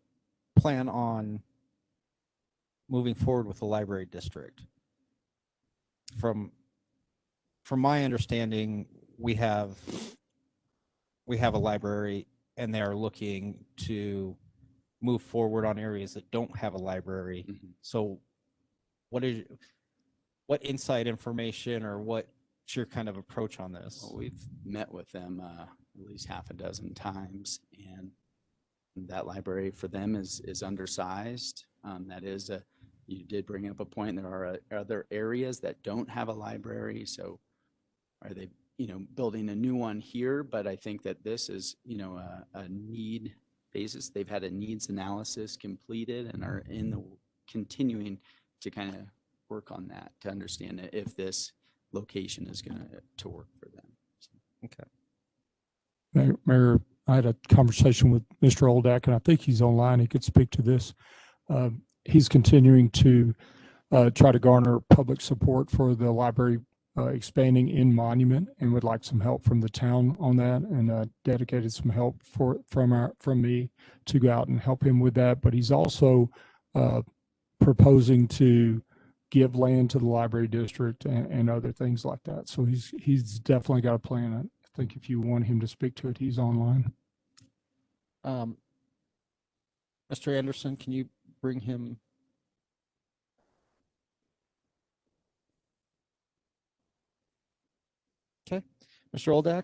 plan on moving forward with the library district? From my understanding, we have a library, and they are looking to move forward on areas that don't have a library. Mm-hmm. So what inside information, or what's your kind of approach on this? Well, we've met with them at least half a dozen times, and that library for them is undersized. That is you did bring up a point. There are other areas that don't have a library. So are they, building a new one here? But I think that this is, a need basis. They've had a needs analysis completed and are in the continuing to kind of work on that to understand if this location is going to work for them. So. Okay. Mayor, I had a conversation with Mr. Oldak, and I think he's online. He could speak to this. He's continuing to try to garner public support for the library expanding in Monument, and would like some help from the town on that, and dedicated some help from me to go out and help him with that. But he's also proposing to give land to the library district and other things like that. So he's definitely got a plan. I think if you want him to speak to it, he's online. Mr. Anderson, can you bring him? Okay. Mr. Oldak?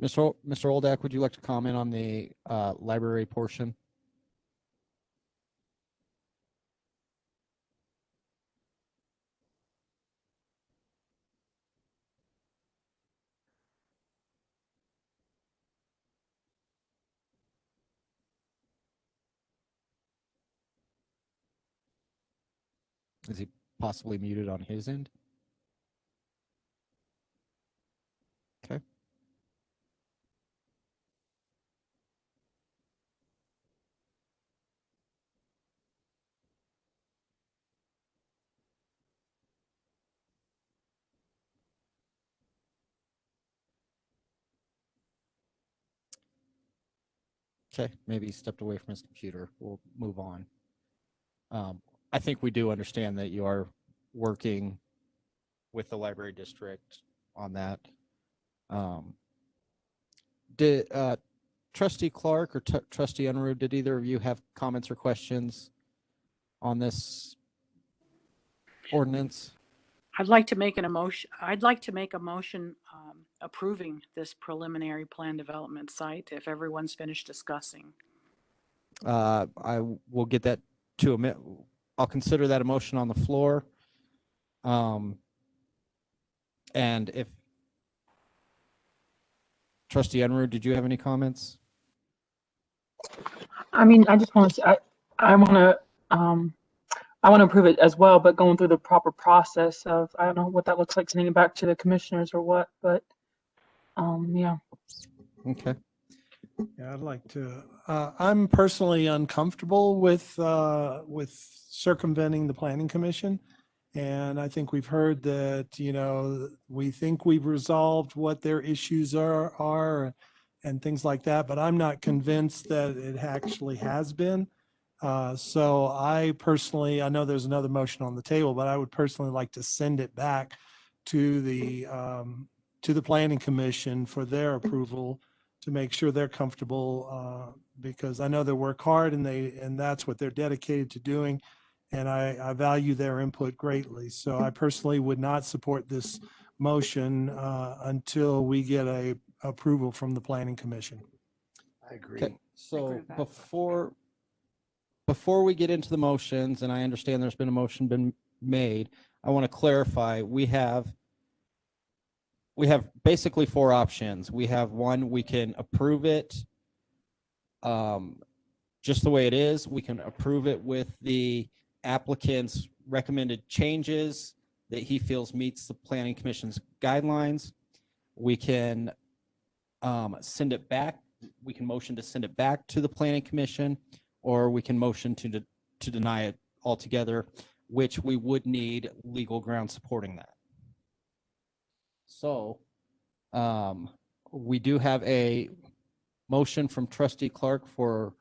Mr. Oldak, would you like to comment on the library portion? Is he possibly muted on his end? Okay. Okay, maybe he stepped away from his computer. We'll move on. I think we do understand that you are working with the library district on that. Did Trustee Clark or Trustee Unruh, did either of you have comments or questions on this ordinance? I'd like to make a motion approving this preliminary plan development site if everyone's finished discussing. I will get that to I'll consider that a motion on the floor. And if Trustee Unruh, did you have any comments? I mean, I just want to say, I want to approve it as well, but going through the proper process of, I don't know what that looks like, sending it back to the commissioners or what, but yeah. Okay. Yeah, I'd like to. I'm personally uncomfortable with circumventing the Planning Commission, and I think we've heard that we think we've resolved what their issues are and things like that, but I'm not convinced that it actually has been. So I personally, I know there's another motion on the table, but I would personally like to send it back to the Planning Commission for their approval, to make sure they're comfortable because I know they work hard and that's what they're dedicated to doing. And I value their input greatly. So I personally would not support this motion until we get a approval from the Planning Commission. I agree. Okay, so with that. before we get into the motions, and I understand there's been a motion been made, I want to clarify, we have basically four options. We have one, we can approve it just the way it is. We can approve it with the applicant's recommended changes that he feels meets the Planning Commission's guidelines. We can send it back. We can motion to send it back to the Planning Commission, or we can motion to deny it altogether, which we would need legal ground supporting that. So we do have a motion from Trustee Clark for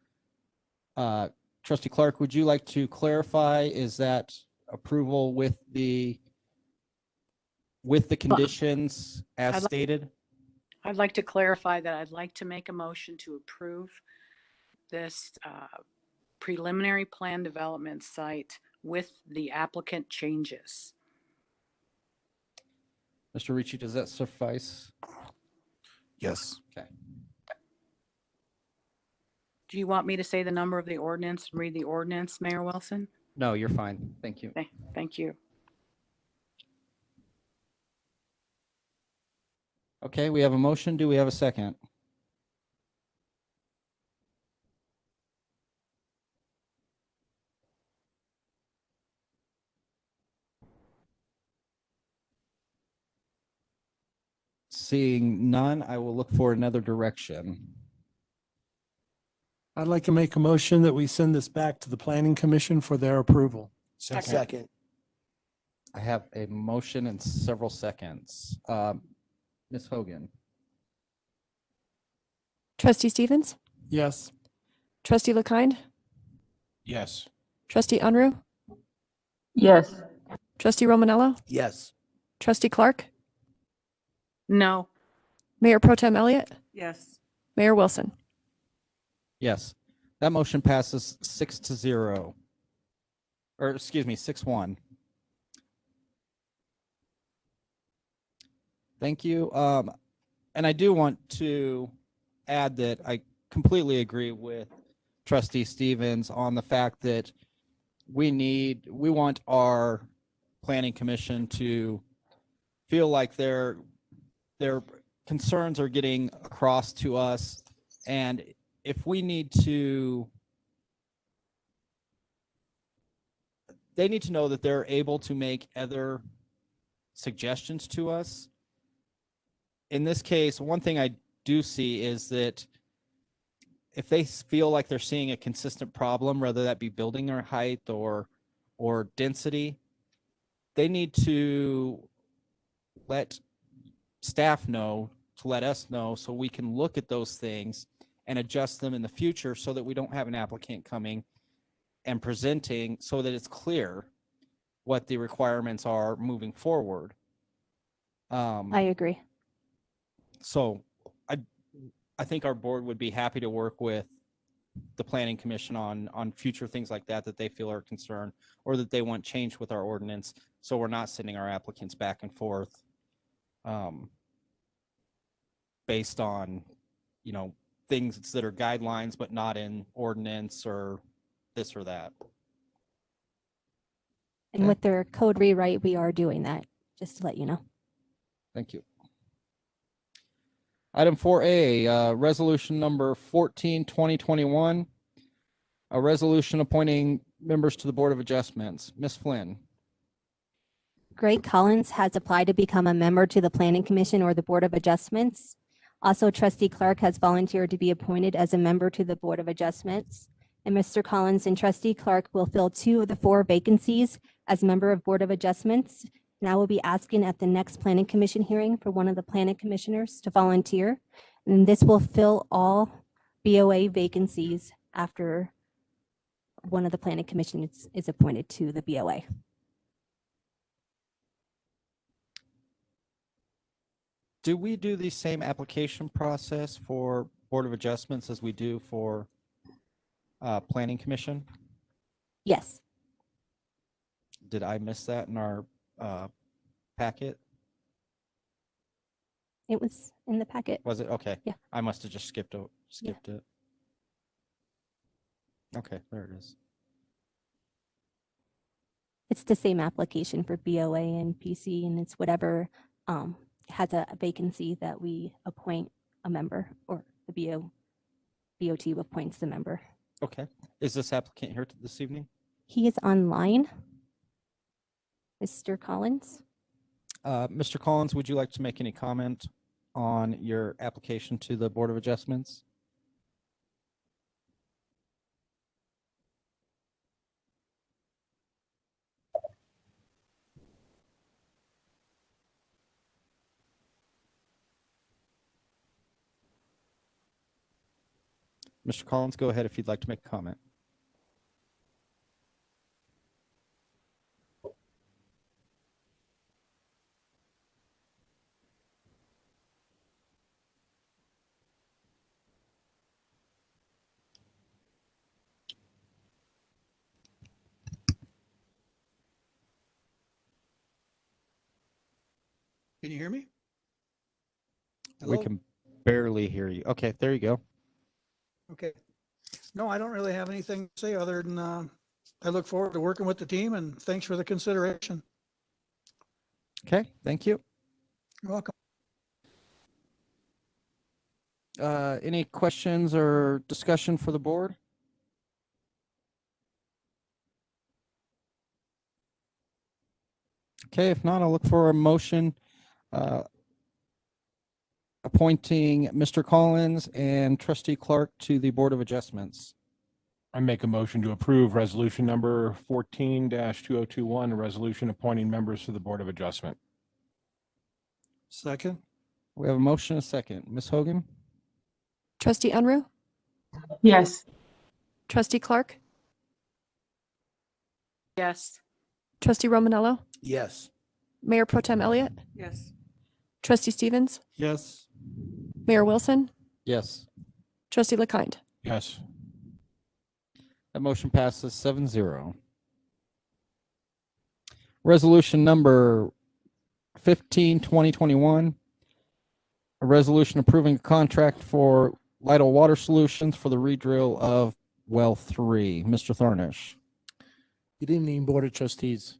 Trustee Clark, would you like to clarify, is that approval with the conditions as stated? I'd like to clarify that I'd like to make a motion to approve this preliminary plan development site with the applicant changes. Mr. Ricci, does that suffice? Yes. Okay. Do you want me to say the number of the ordinance and read the ordinance, Mayor Wilson? No, you're fine. Thank you. Okay, thank you. Okay, we have a motion. Do we have a second? Seeing none, I will look for another direction. I'd like to make a motion that we send this back to the Planning Commission for their approval. Second. I have a motion in several seconds. Ms. Hogan? Trustee Stevens, Yes. Trustee LeKind, Yes. Trustee Unruh, Yes. Trustee Romanello, Yes. Trustee Clark, No. Mayor Pro Tem Elliott, Yes. Mayor Wilson. Yes. That motion passes 6-0. Or excuse me, 6-1. Thank you. And I do want to add that I completely agree with Trustee Stevens on the fact that we want our Planning Commission to feel like their concerns are getting across to us. And if we need to, they need to know that they're able to make other suggestions to us. In this case, one thing I do see is that if they feel like they're seeing a consistent problem, whether that be building or height or density, they need to let staff know, to let us know, so we can look at those things and adjust them in the future so that we don't have an applicant coming and presenting so that it's clear what the requirements are moving forward. I agree. So I think our board would be happy to work with the Planning Commission on future things like that they feel are concerned or that they want changed with our ordinance, so we're not sending our applicants back and forth based on, things that are guidelines but not in ordinance or this or that. And Okay. with their code rewrite, we are doing that, just to let you know. Thank you. Item 4A, resolution number 14, 2021. A resolution appointing members to the Board of Adjustments. Ms. Flynn. Greg Collins has applied to become a member to the Planning Commission or the Board of Adjustments. Also, Trustee Clark has volunteered to be appointed as a member to the Board of Adjustments. And Mr. Collins and Trustee Clark will fill 2 of the 4 vacancies as member of Board of Adjustments. And I will be asking at the next Planning Commission hearing for one of the Planning Commissioners to volunteer. And this will fill all BOA vacancies after one of the Planning Commissioners is appointed to the BOA. Do we do the same application process for Board of Adjustments as we do for Planning Commission. Yes, Did I miss that in our packet? it was in the packet. Was it? Okay. Yeah. I must have just skipped it. Okay, there it is. It's the same application for BOA and PC, and it's whatever has a vacancy that we appoint a member, or the BOT appoints the member. Okay. Is this applicant here this evening? He is online. Mr. Collins? Mr. Collins, would you like to make any comment on your application to the Board of Adjustments? Mr. Collins, go ahead if you'd like to make a comment. Can you hear me? We Hello? can barely hear you. Okay, there you go. Okay. No, I don't really have anything to say other than I look forward to working with the team, and thanks for the consideration. Okay, thank you. You're welcome. Any questions or discussion for the board? Okay, if not, I'll look for a motion appointing Mr. Collins and Trustee Clark to the Board of Adjustments. I make a motion to approve resolution number 14-2021, a resolution appointing members to the Board of Adjustment. Second? We have a motion and a second. Ms. Hogan? Trustee Unruh, Yes. Trustee Clark, Yes. Trustee Romanello, Yes. Mayor Pro Tem Elliott, Yes. Trustee Stevens, Yes. Mayor Wilson, Yes. Trustee LeKind. Yes. That motion passes 7-0. Resolution number 15-2021, a resolution approving a contract for Lytle Water Solutions for the redrill of well 3. Mr. Thornish. Good evening, Board of Trustees.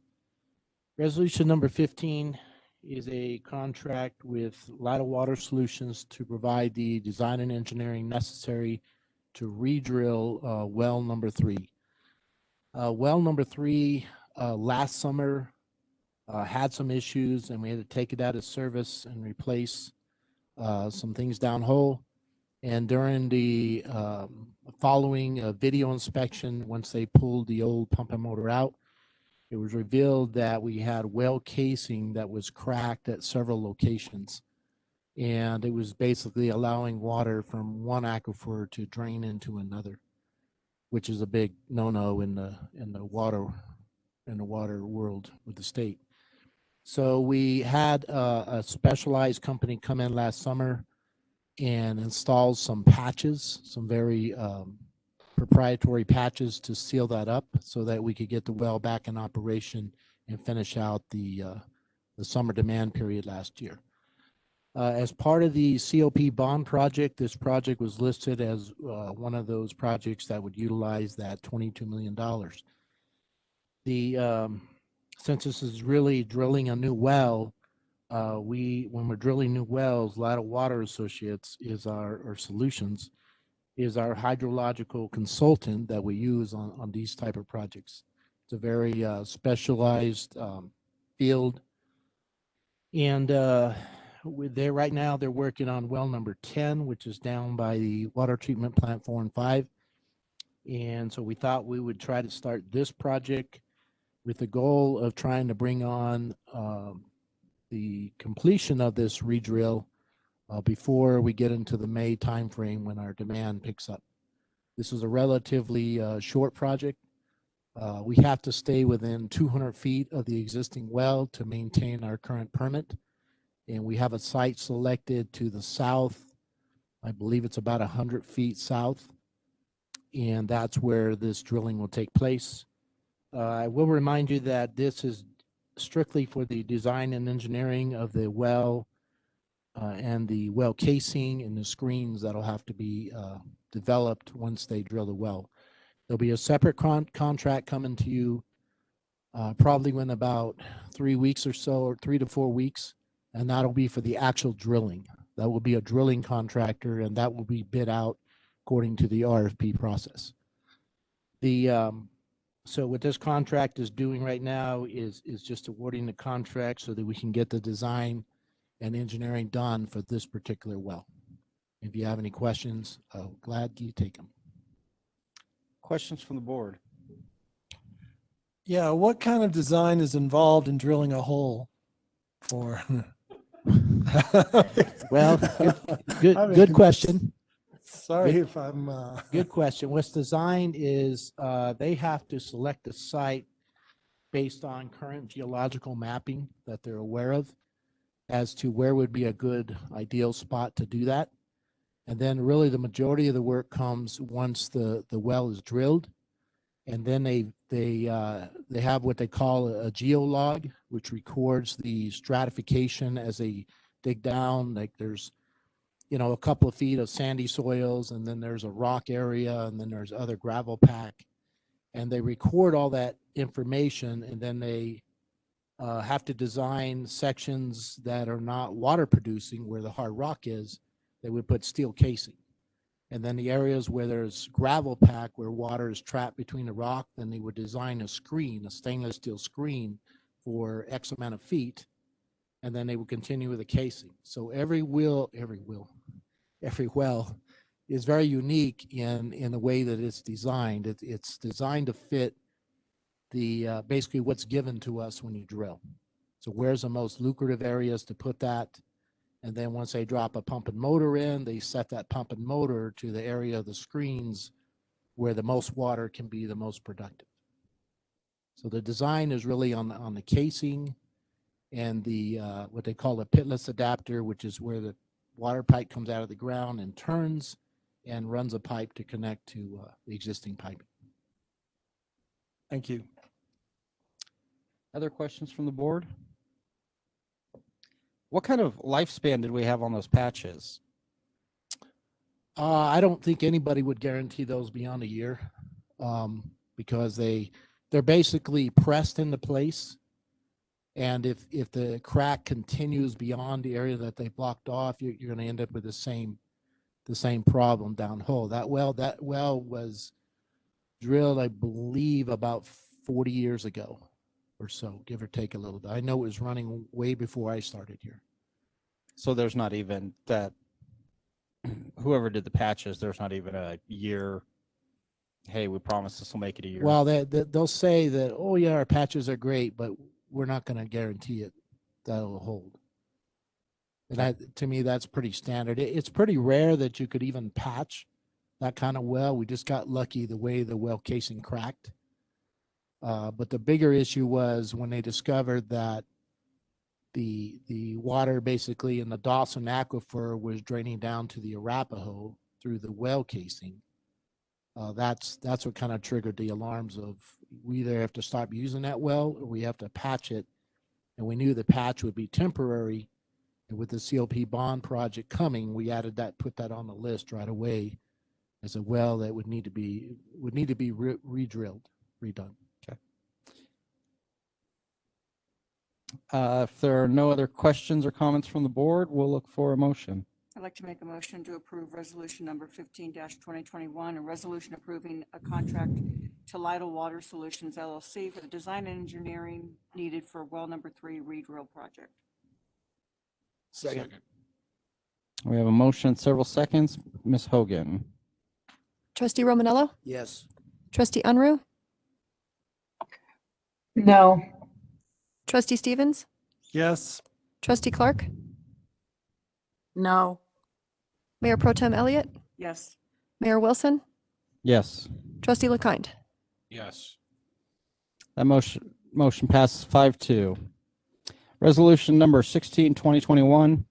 Resolution number 15 is a contract with Lytle Water Solutions to provide the design and engineering necessary to redrill well number 3. Well number 3 last summer had some issues, and we had to take it out of service and replace some things downhole. And during the following video inspection, once they pulled the old pump and motor out, it was revealed that we had well casing that was cracked at several locations. And it was basically allowing water from one aquifer to drain into another, which is a big no-no in the water world with the state. So we had a specialized company come in last summer and install some patches, some very proprietary patches to seal that up so that we could get the well back in operation and finish out the summer demand period last year. As part of the COP bond project, this project was listed as one of those projects that would utilize that $22 million. Since this is really drilling a new well, when we're drilling new wells, Lytle Water Associates is our solutions, is our hydrological consultant that we use on these type of projects. It's a very specialized field, and right now they're working on well number 10, which is down by the water treatment plant 4 and 5. And so we thought we would try to start this project with the goal of trying to bring on the completion of this redrill before we get into the May timeframe when our demand picks up. This is a relatively short project. We have to stay within 200 feet of the existing well to maintain our current permit. And we have a site selected to the south. I believe it's about 100 feet south. and that's where this drilling will take place. I will remind you that this is strictly for the design and engineering of the well and the well casing and the screens that'll have to be developed once they drill the well. There'll be a separate contract coming to you probably in about 3 weeks or so, or 3 to 4 weeks, and that'll be for the actual drilling. That will be a drilling contractor, and that will be bid out according to the RFP process. So what this contract is doing right now is just awarding the contract so that we can get the design and engineering done for this particular well. If you have any questions, glad you take them. Questions from the board? Yeah, what kind of design is involved in drilling a hole for? Well, good I mean, good question. Sorry Good- if I'm. Good question. What's designed is they have to select a site based on current geological mapping that they're aware of as to where would be a good ideal spot to do that. And then really the majority of the work comes once the well is drilled. And then they have what they call a geolog, which records the stratification as they dig down. Like there's, you know, a couple of feet of sandy soils, and then there's a rock area, and then there's other gravel pack. And they record all that information, and then they have to design sections that are not water producing where the hard rock is. They would put steel casing. And then the areas where there's gravel pack where water is trapped between the rock, then they would design a screen, a stainless steel screen for X amount of feet. And then they would continue with the casing. So every well is very unique in the way that it's designed. It's designed to fit the basically what's given to us when you drill. So where's the most lucrative areas to put that? And then once they drop a pump and motor in, they set that pump and motor to the area of the screens where the most water can be the most productive. So the design is really on the casing and the what they call a pitless adapter, which is where the water pipe comes out of the ground and turns and runs a pipe to connect to the existing piping. Thank you. Other questions from the board? What kind of lifespan did we have on those patches? I don't think anybody would guarantee those beyond a year because they're basically pressed into place. And if the crack continues beyond the area that they blocked off, you're going to end up with the same problem downhole. That well was drilled, I believe, about 40 years ago or so, give or take a little bit. I know it was running way before I started here. So there's not even that, whoever did the patches, there's not even a year, hey, we promise this will make it a year. Well, they'll say that, oh yeah, our patches are great, but we're not going to guarantee it that'll hold. And that, to me, that's pretty standard. It's pretty rare that you could even patch that kind of well. We just got lucky the way the well casing cracked. But the bigger issue was when they discovered that the water basically in the Dawson aquifer was draining down to the Arapahoe through the well casing. That's what kind of triggered the alarms of we either have to stop using that well or we have to patch it. And we knew the patch would be temporary. And with the CLP bond project coming, we added that, put that on the list right away as a well that would need to be re-drilled, redone. If there are no other questions or comments from the board, we'll look for a motion. I'd like to make a motion to approve resolution number 15-2021, a resolution approving a contract to Lytle Water Solutions LLC for the design and engineering needed for well number 3 re-drill project. Second. We have a motion, several seconds. Ms. Hogan. Trustee Romanello? Yes. Trustee Unruh? No. Trustee Stevens? Yes. Trustee Clark? No. Mayor Pro Tem Elliott? Yes. Mayor Wilson? Yes. Trustee LeKind? Yes. That motion passes 5-2. Resolution number 16-2021,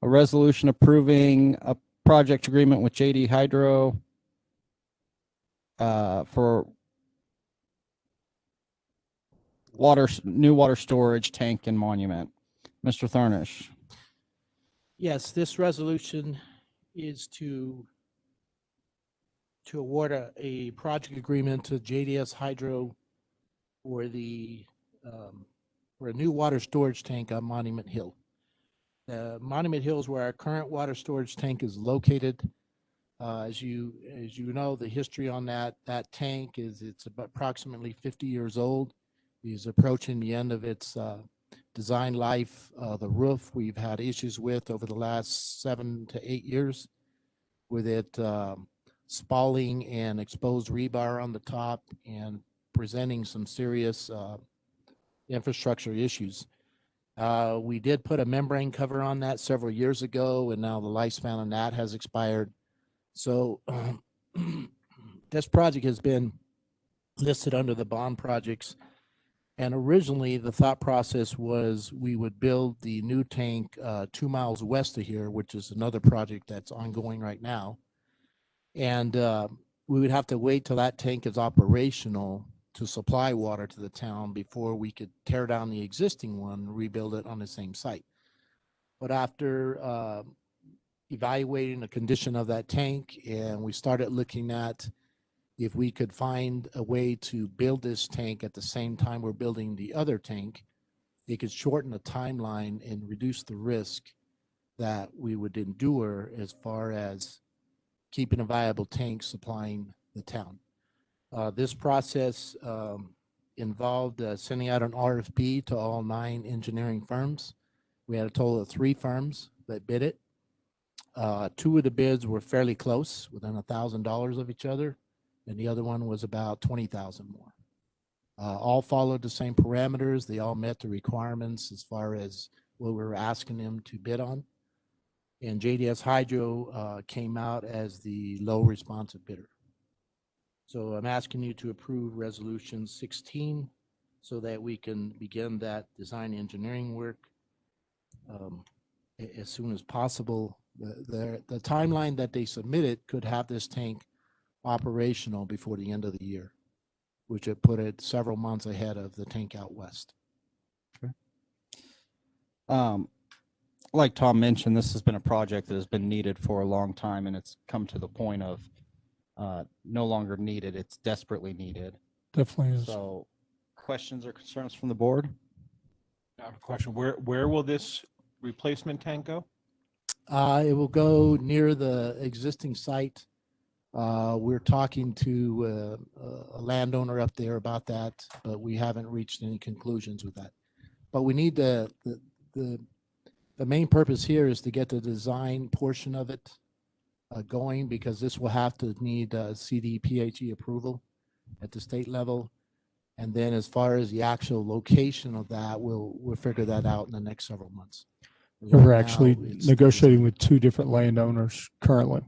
a resolution approving a project agreement with JD Hydro for new water storage tank and monument. Mr. Tharnish. Yes, this resolution is to award a project agreement to JDS Hydro for for a new water storage tank on Monument Hill. Monument Hill is where our current water storage tank is located. As you know, the history on that tank is it's about approximately 50 years old. It's approaching the end of its design life. The roof we've had issues with over the last 7 to 8 years, with it spalling and exposed rebar on the top and presenting some serious infrastructure issues. We did put a membrane cover on that several years ago, and now the lifespan on that has expired. So this project has been listed under the bond projects. And originally, the thought process was we would build the new tank 2 miles west of here, which is another project that's ongoing right now. And we would have to wait till that tank is operational to supply water to the town before we could tear down the existing one and rebuild it on the same site. But after evaluating the condition of that tank, and we started looking at if we could find a way to build this tank at the same time we're building the other tank, it could shorten the timeline and reduce the risk that we would endure as far as keeping a viable tank supplying the town. This process involved sending out an RFP to all 9 engineering firms. We had a total of 3 firms that bid it. 2 of the bids were fairly close, within $1,000 of each other, and the other one was about 20,000 more. All followed the same parameters. They all met the requirements as far as what we were asking them to bid on. And JDS Hydro came out as the low responsive bidder. So I'm asking you to approve Resolution 16 so that we can begin that design engineering work as soon as possible. The timeline that they submitted could have this tank operational before the end of the year, which would put it several months ahead of the tank out west. Okay. Like Tom mentioned, this has been a project that has been needed for a long time, and it's come to the point of no longer needed. It's desperately needed. Definitely is. So, questions or concerns from the board? I have a question. Where will this replacement tank go? It will go near the existing site. We're talking to a landowner up there about that, but we haven't reached any conclusions with that. But we need the main purpose here is to get the design portion of it going, because this will have to need CDPHE approval at the state level. And then as far as the actual location of that, we'll figure that out in the next several months. We're actually negotiating with 2 different landowners currently.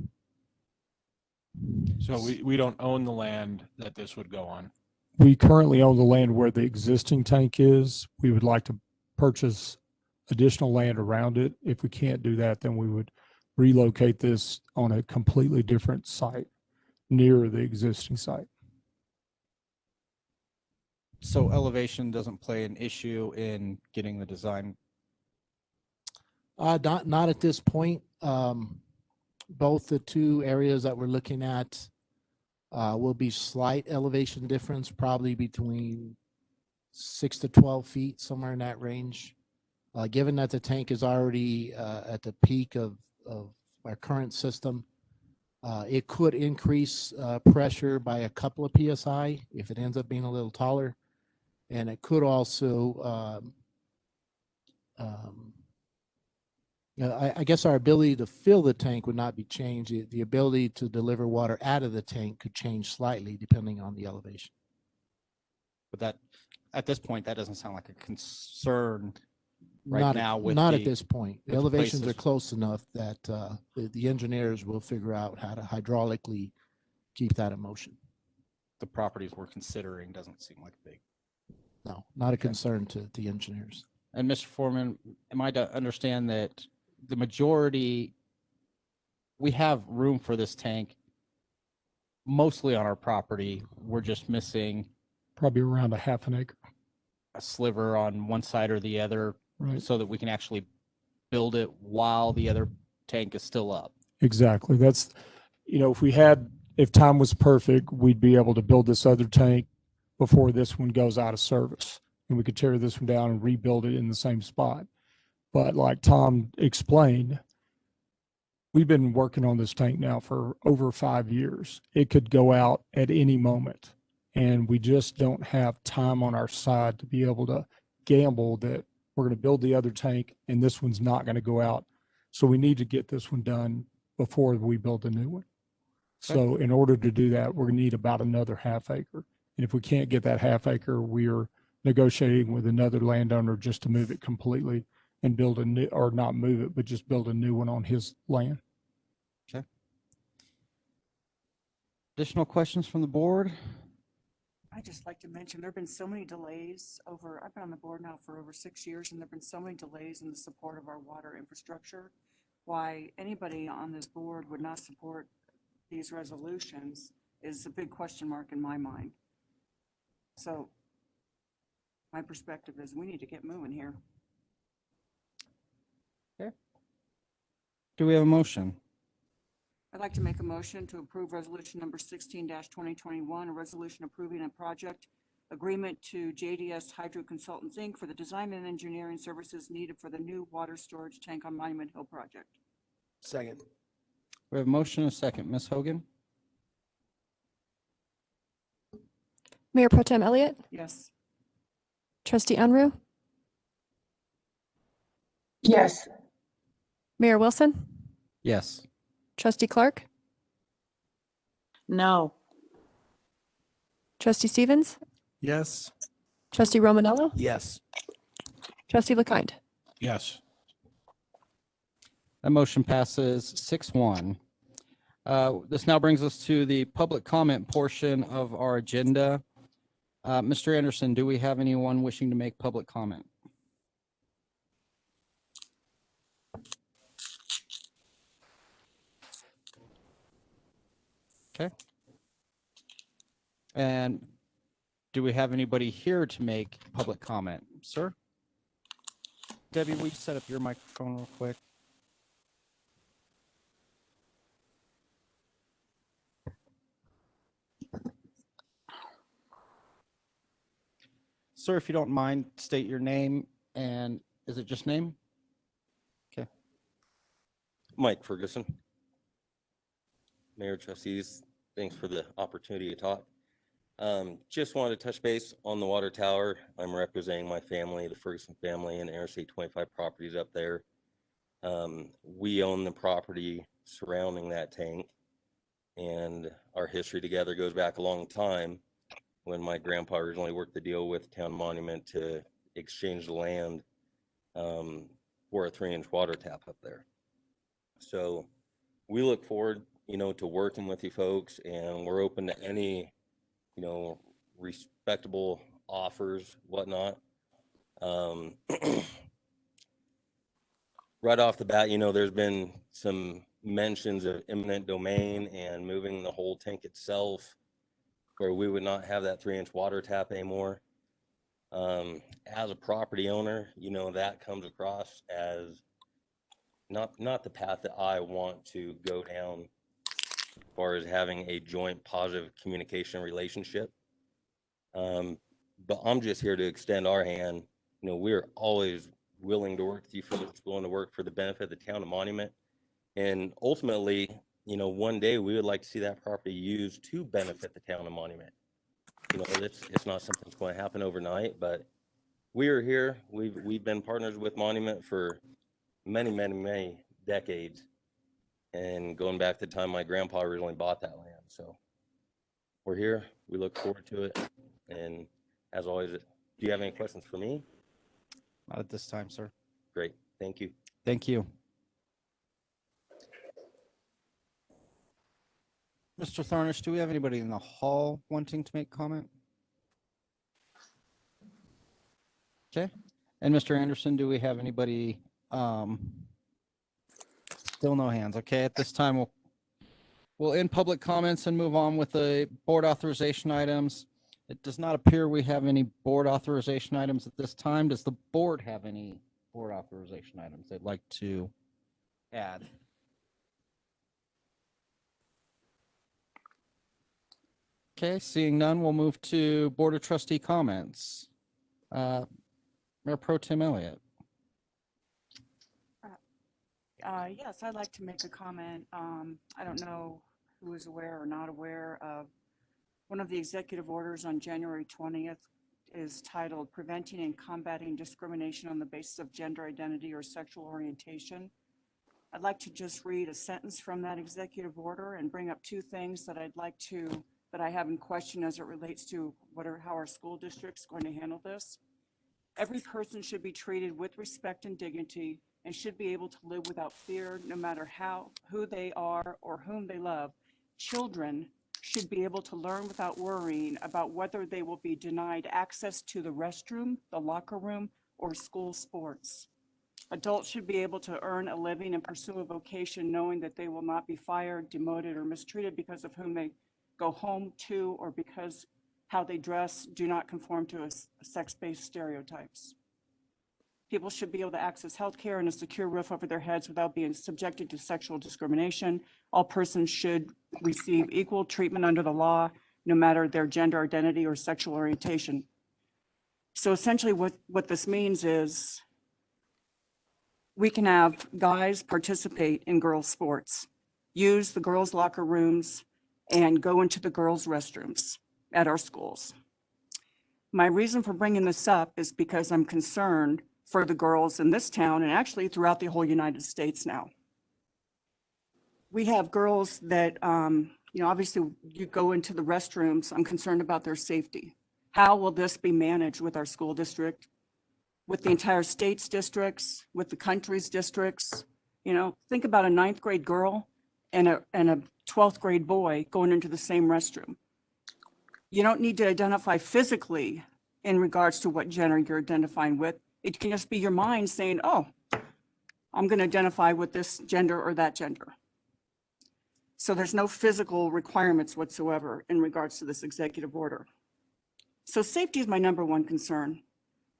So we don't own the land that this would go on. We currently own the land where the existing tank is. We would like to purchase additional land around it. If we can't do that, then we would relocate this on a completely different site near the existing site. So elevation doesn't play an issue in getting the design? Not at this point. Both the 2 areas that we're looking at will be slight elevation difference, probably between 6 to 12 feet, somewhere in that range. Given that the tank is already at the peak of our current system, it could increase pressure by a couple of PSI if it ends up being a little taller. And it could also, I guess our ability to fill the tank would not be changed. The ability to deliver water out of the tank could change slightly depending on the elevation. But that, at this point, that doesn't sound like a concern right Not now. not at this point. The with elevations places- are close enough that the engineers will figure out how to hydraulically keep that in motion. The properties we're considering doesn't seem like big. No, not a concern to the engineers. And Mr. Foreman, am I to understand that the majority, we have room for this tank mostly on our property. We're just missing Probably around a half an acre. a sliver on one side or the other Right. so that we can actually build it while the other tank is still up. Exactly. That's, if time was perfect, we'd be able to build this other tank before this one goes out of service. And we could tear this one down and rebuild it in the same spot. But like Tom explained, we've been working on this tank now for over 5 years. It could go out at any moment. And we just don't have time on our side to be able to gamble that we're going to build the other tank and this one's not going to go out. So we need to get this one done before we build a new one. So in order to do that, we're going to need about another half acre. And if we can't get that half acre, we're negotiating with another landowner just to move it completely and build a new, or not move it, but just build a new one on his land. Okay. Additional questions from the board? I'd just like to mention, there've been so many delays I've been on the board now for over 6 years, and there've been so many delays in the support of our water infrastructure. Why anybody on this board would not support these resolutions is a big question mark in my mind. So my perspective is we need to get moving here. Do we have a motion? I'd like to make a motion to approve resolution number 16-2021, a resolution approving a project agreement to JDS Hydro Consultants, Inc. for the design and engineering services needed for the new water storage tank on Monument Hill project. Second. We have a motion and a second. Ms. Hogan? Mayor Pro Tem Elliott, Yes. Trustee Unruh, Yes. Mayor Wilson, Yes. Trustee Clark, No. Trustee Stevens, Yes. Trustee Romanello, Yes. Trustee LeKind. Yes. That motion passes 6-1. This now brings us to the public comment portion of our agenda. Mr. Anderson, do we have anyone wishing to make public comment? Okay. And do we have anybody here to make public comment, sir? Debbie, will you set up your microphone real quick? Sir, if you don't mind, state your name and is it just name? Okay. Mike Ferguson. Mayor, trustees, thanks for the opportunity to talk. Just wanted to touch base on the water tower. I'm representing my family, the Ferguson family, and Interstate 25 properties up there. We own the property surrounding that tank, and our history together goes back a long time when my grandpa originally worked the deal with Town Monument to exchange the land for a 3-inch water tap up there. So we look forward, to working with you folks, and we're open to any, respectable offers, whatnot. Right off the bat, there's been some mentions of eminent domain and moving the whole tank itself, where we would not have that 3-inch water tap anymore. As a property owner, that comes across as not the path that I want to go down as far as having a joint positive communication relationship. But I'm just here to extend our hand. We're always willing to work with you folks, willing to work for the benefit of the town of Monument. And ultimately, one day we would like to see that property used to benefit the town of Monument. It's not something that's going to happen overnight, but we are here. We've been partners with Monument for many, many, many decades. And going back to the time my grandpa originally bought that land. So we're here. We look forward to it. And as always, do you have any questions for me? Not at this time, sir. Great. Thank you. Thank you. Mr. Tharnish, do we have anybody in the hall wanting to make comment? Okay. And Mr. Anderson, do we have anybody? Still no hands. Okay. At this time, we'll we'll end public comments and move on with the board authorization items. It does not appear we have any board authorization items at this time. Does the board have any board authorization items they'd like to add? Okay, seeing none, we'll move to Board of Trustee comments. Mayor Pro Tem Elliott. Yes, I'd like to make a comment. I don't know who is aware or not aware of one of the executive orders on January 20th is titled Preventing and Combating Discrimination on the Basis of Gender Identity or Sexual Orientation. I'd like to just read a sentence from that executive order and bring up two things that that I have in question as it relates to how our school district's going to handle this. Every person should be treated with respect and dignity and should be able to live without fear, no matter who they are or whom they love. Children should be able to learn without worrying about whether they will be denied access to the restroom, the locker room, or school sports. Adults should be able to earn a living and pursue a vocation knowing that they will not be fired, demoted, or mistreated because of whom they go home to or because how they dress do not conform to sex-based stereotypes. People should be able to access health care and a secure roof over their heads without being subjected to sexual discrimination. All persons should receive equal treatment under the law, no matter their gender identity or sexual orientation. So essentially what this means is we can have guys participate in girls' sports, use the girls' locker rooms, and go into the girls' restrooms at our schools. My reason for bringing this up is because I'm concerned for the girls in this town and actually throughout the whole United States now. We have girls that, obviously you go into the restrooms, I'm concerned about their safety. How will this be managed with our school district, with the entire state's districts, with the country's districts? Think about a 9th grade girl and a 12th grade boy going into the same restroom. You don't need to identify physically in regards to what gender you're identifying with. It can just be your mind saying, oh, I'm going to identify with this gender or that gender. So there's no physical requirements whatsoever in regards to this executive order. So safety is my number one concern.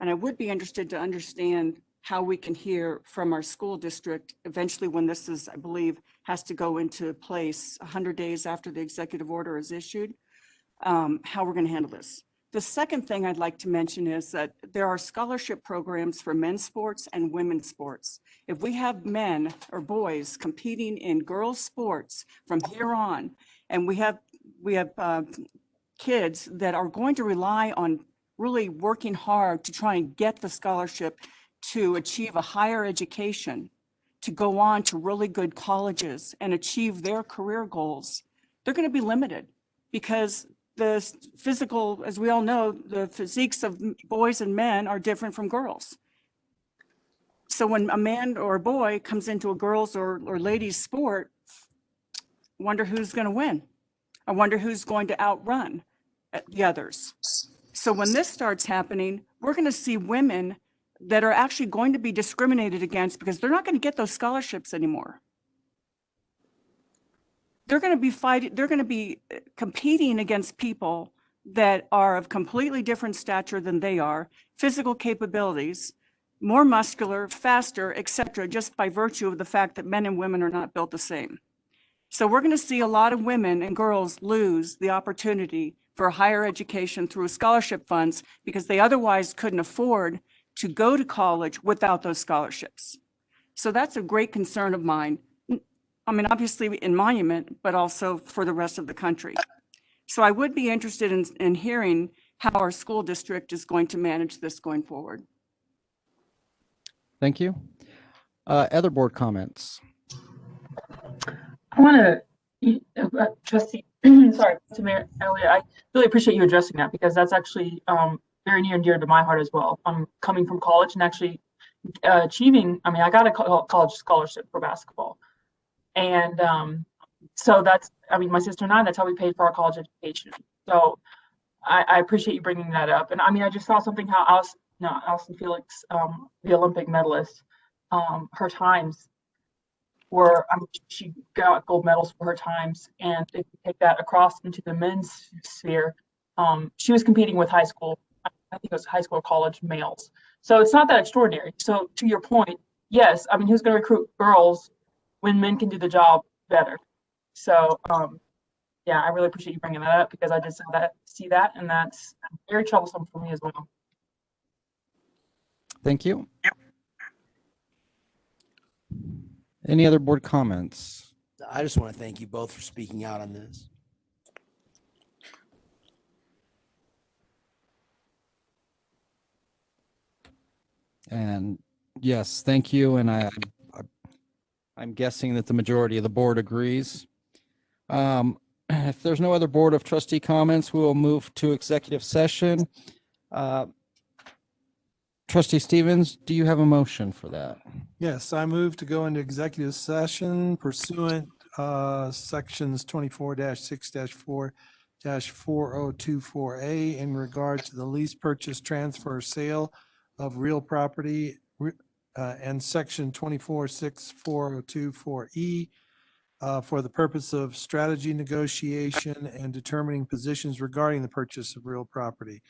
And I would be interested to understand how we can hear from our school district eventually when this is, I believe, has to go into place 100 days after the executive order is issued, how we're going to handle this. The second thing I'd like to mention is that there are scholarship programs for men's sports and women's sports. If we have men or boys competing in girls' sports from here on, and we have kids that are going to rely on really working hard to try and get the scholarship to achieve a higher education, to go on to really good colleges and achieve their career goals, they're going to be limited because the physical, as we all know, the physiques of boys and men are different from girls. So when a man or a boy comes into a girls or ladies sport, I wonder who's going to win. I wonder who's going to outrun the others. So when this starts happening, we're going to see women that are actually going to be discriminated against because they're not going to get those scholarships anymore. They're going to be competing against people that are of completely different stature than they are, physical capabilities, more muscular, faster, etc., just by virtue of the fact that men and women are not built the same. So we're going to see a lot of women and girls lose the opportunity for higher education through scholarship funds because they otherwise couldn't afford to go to college without those scholarships. So that's a great concern of mine. I mean, obviously in Monument, but also for the rest of the country. So I would be interested in hearing how our school district is going to manage this going forward. Thank you. Other board comments? I want to, Trustee, sorry, Mayor Elliott, I really appreciate you addressing that because that's actually very near and dear to my heart as well. I'm coming from college and actually achieving, I mean, I got a college scholarship for basketball. And so that's, I mean, my sister and I, that's how we paid for our college education. So I appreciate you bringing that up. And I mean, I just saw something how Allyson Felix, the Olympic medalist, her times where she got gold medals for her times. And if you take that across into the men's sphere, she was competing with high school, I think it was high school or college males. So it's not that extraordinary. So to your point, yes, I mean, who's going to recruit girls when men can do the job better? So yeah, I really appreciate you bringing that up because I did see that, and that's very troublesome for me as well. Thank you. Any other board comments? I just want to thank you both for speaking out on this. And yes, thank you. And I'm guessing that the majority of the board agrees. If there's no other Board of Trustee comments, we will move to executive session. Trustee Stevens, do you have a motion for that? Yes, I move to go into executive session pursuant sections 24-6-4-4024A in regard to the lease, purchase, transfer, sale of real property and section 24-6-4024E for the purpose of strategy negotiation and determining positions regarding the purchase of real property,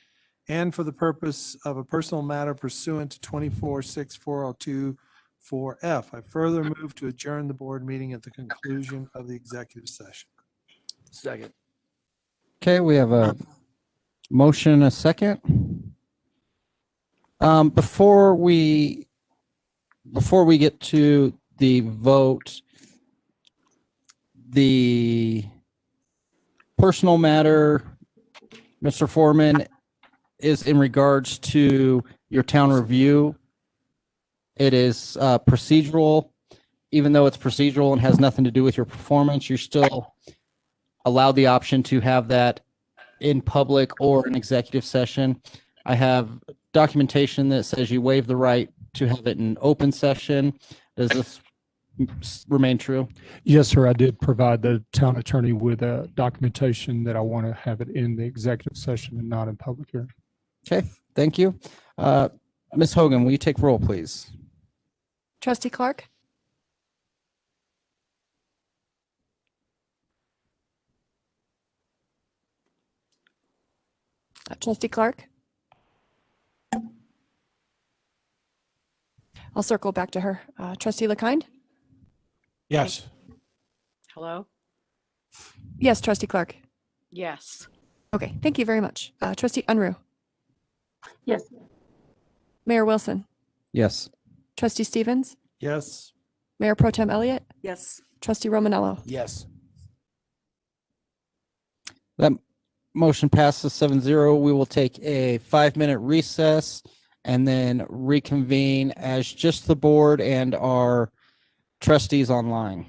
and for the purpose of a personal matter pursuant to 24-6-4024F. I further move to adjourn the board meeting at the conclusion of the executive session. Second. Okay, we have a motion and a second. Before we get to the vote, the personal matter, Mr. Foreman, is in regards to your town review. It is procedural. Even though it's procedural and has nothing to do with your performance, you're still allowed the option to have that in public or an executive session. I have documentation that says you waive the right to have it in open session. Does this remain true? Yes, sir. I did provide the town attorney with a documentation that I want to have it in the executive session and not in public hearing. Okay, thank you. Ms. Hogan, will you take roll, please? Trustee Clark? Trustee Clark? I'll circle back to her. Trustee LeKind? Yes. Hello? Yes, Trustee Clark. Yes. Okay, thank you very much. Trustee Unruh? Yes. Mayor Wilson? Yes. Trustee Stevens? Yes. Mayor Pro Tem Elliott? Yes. Trustee Romanello? Yes. That motion passes 7-0. We will take a 5-minute recess and then reconvene as just the board and our trustees online.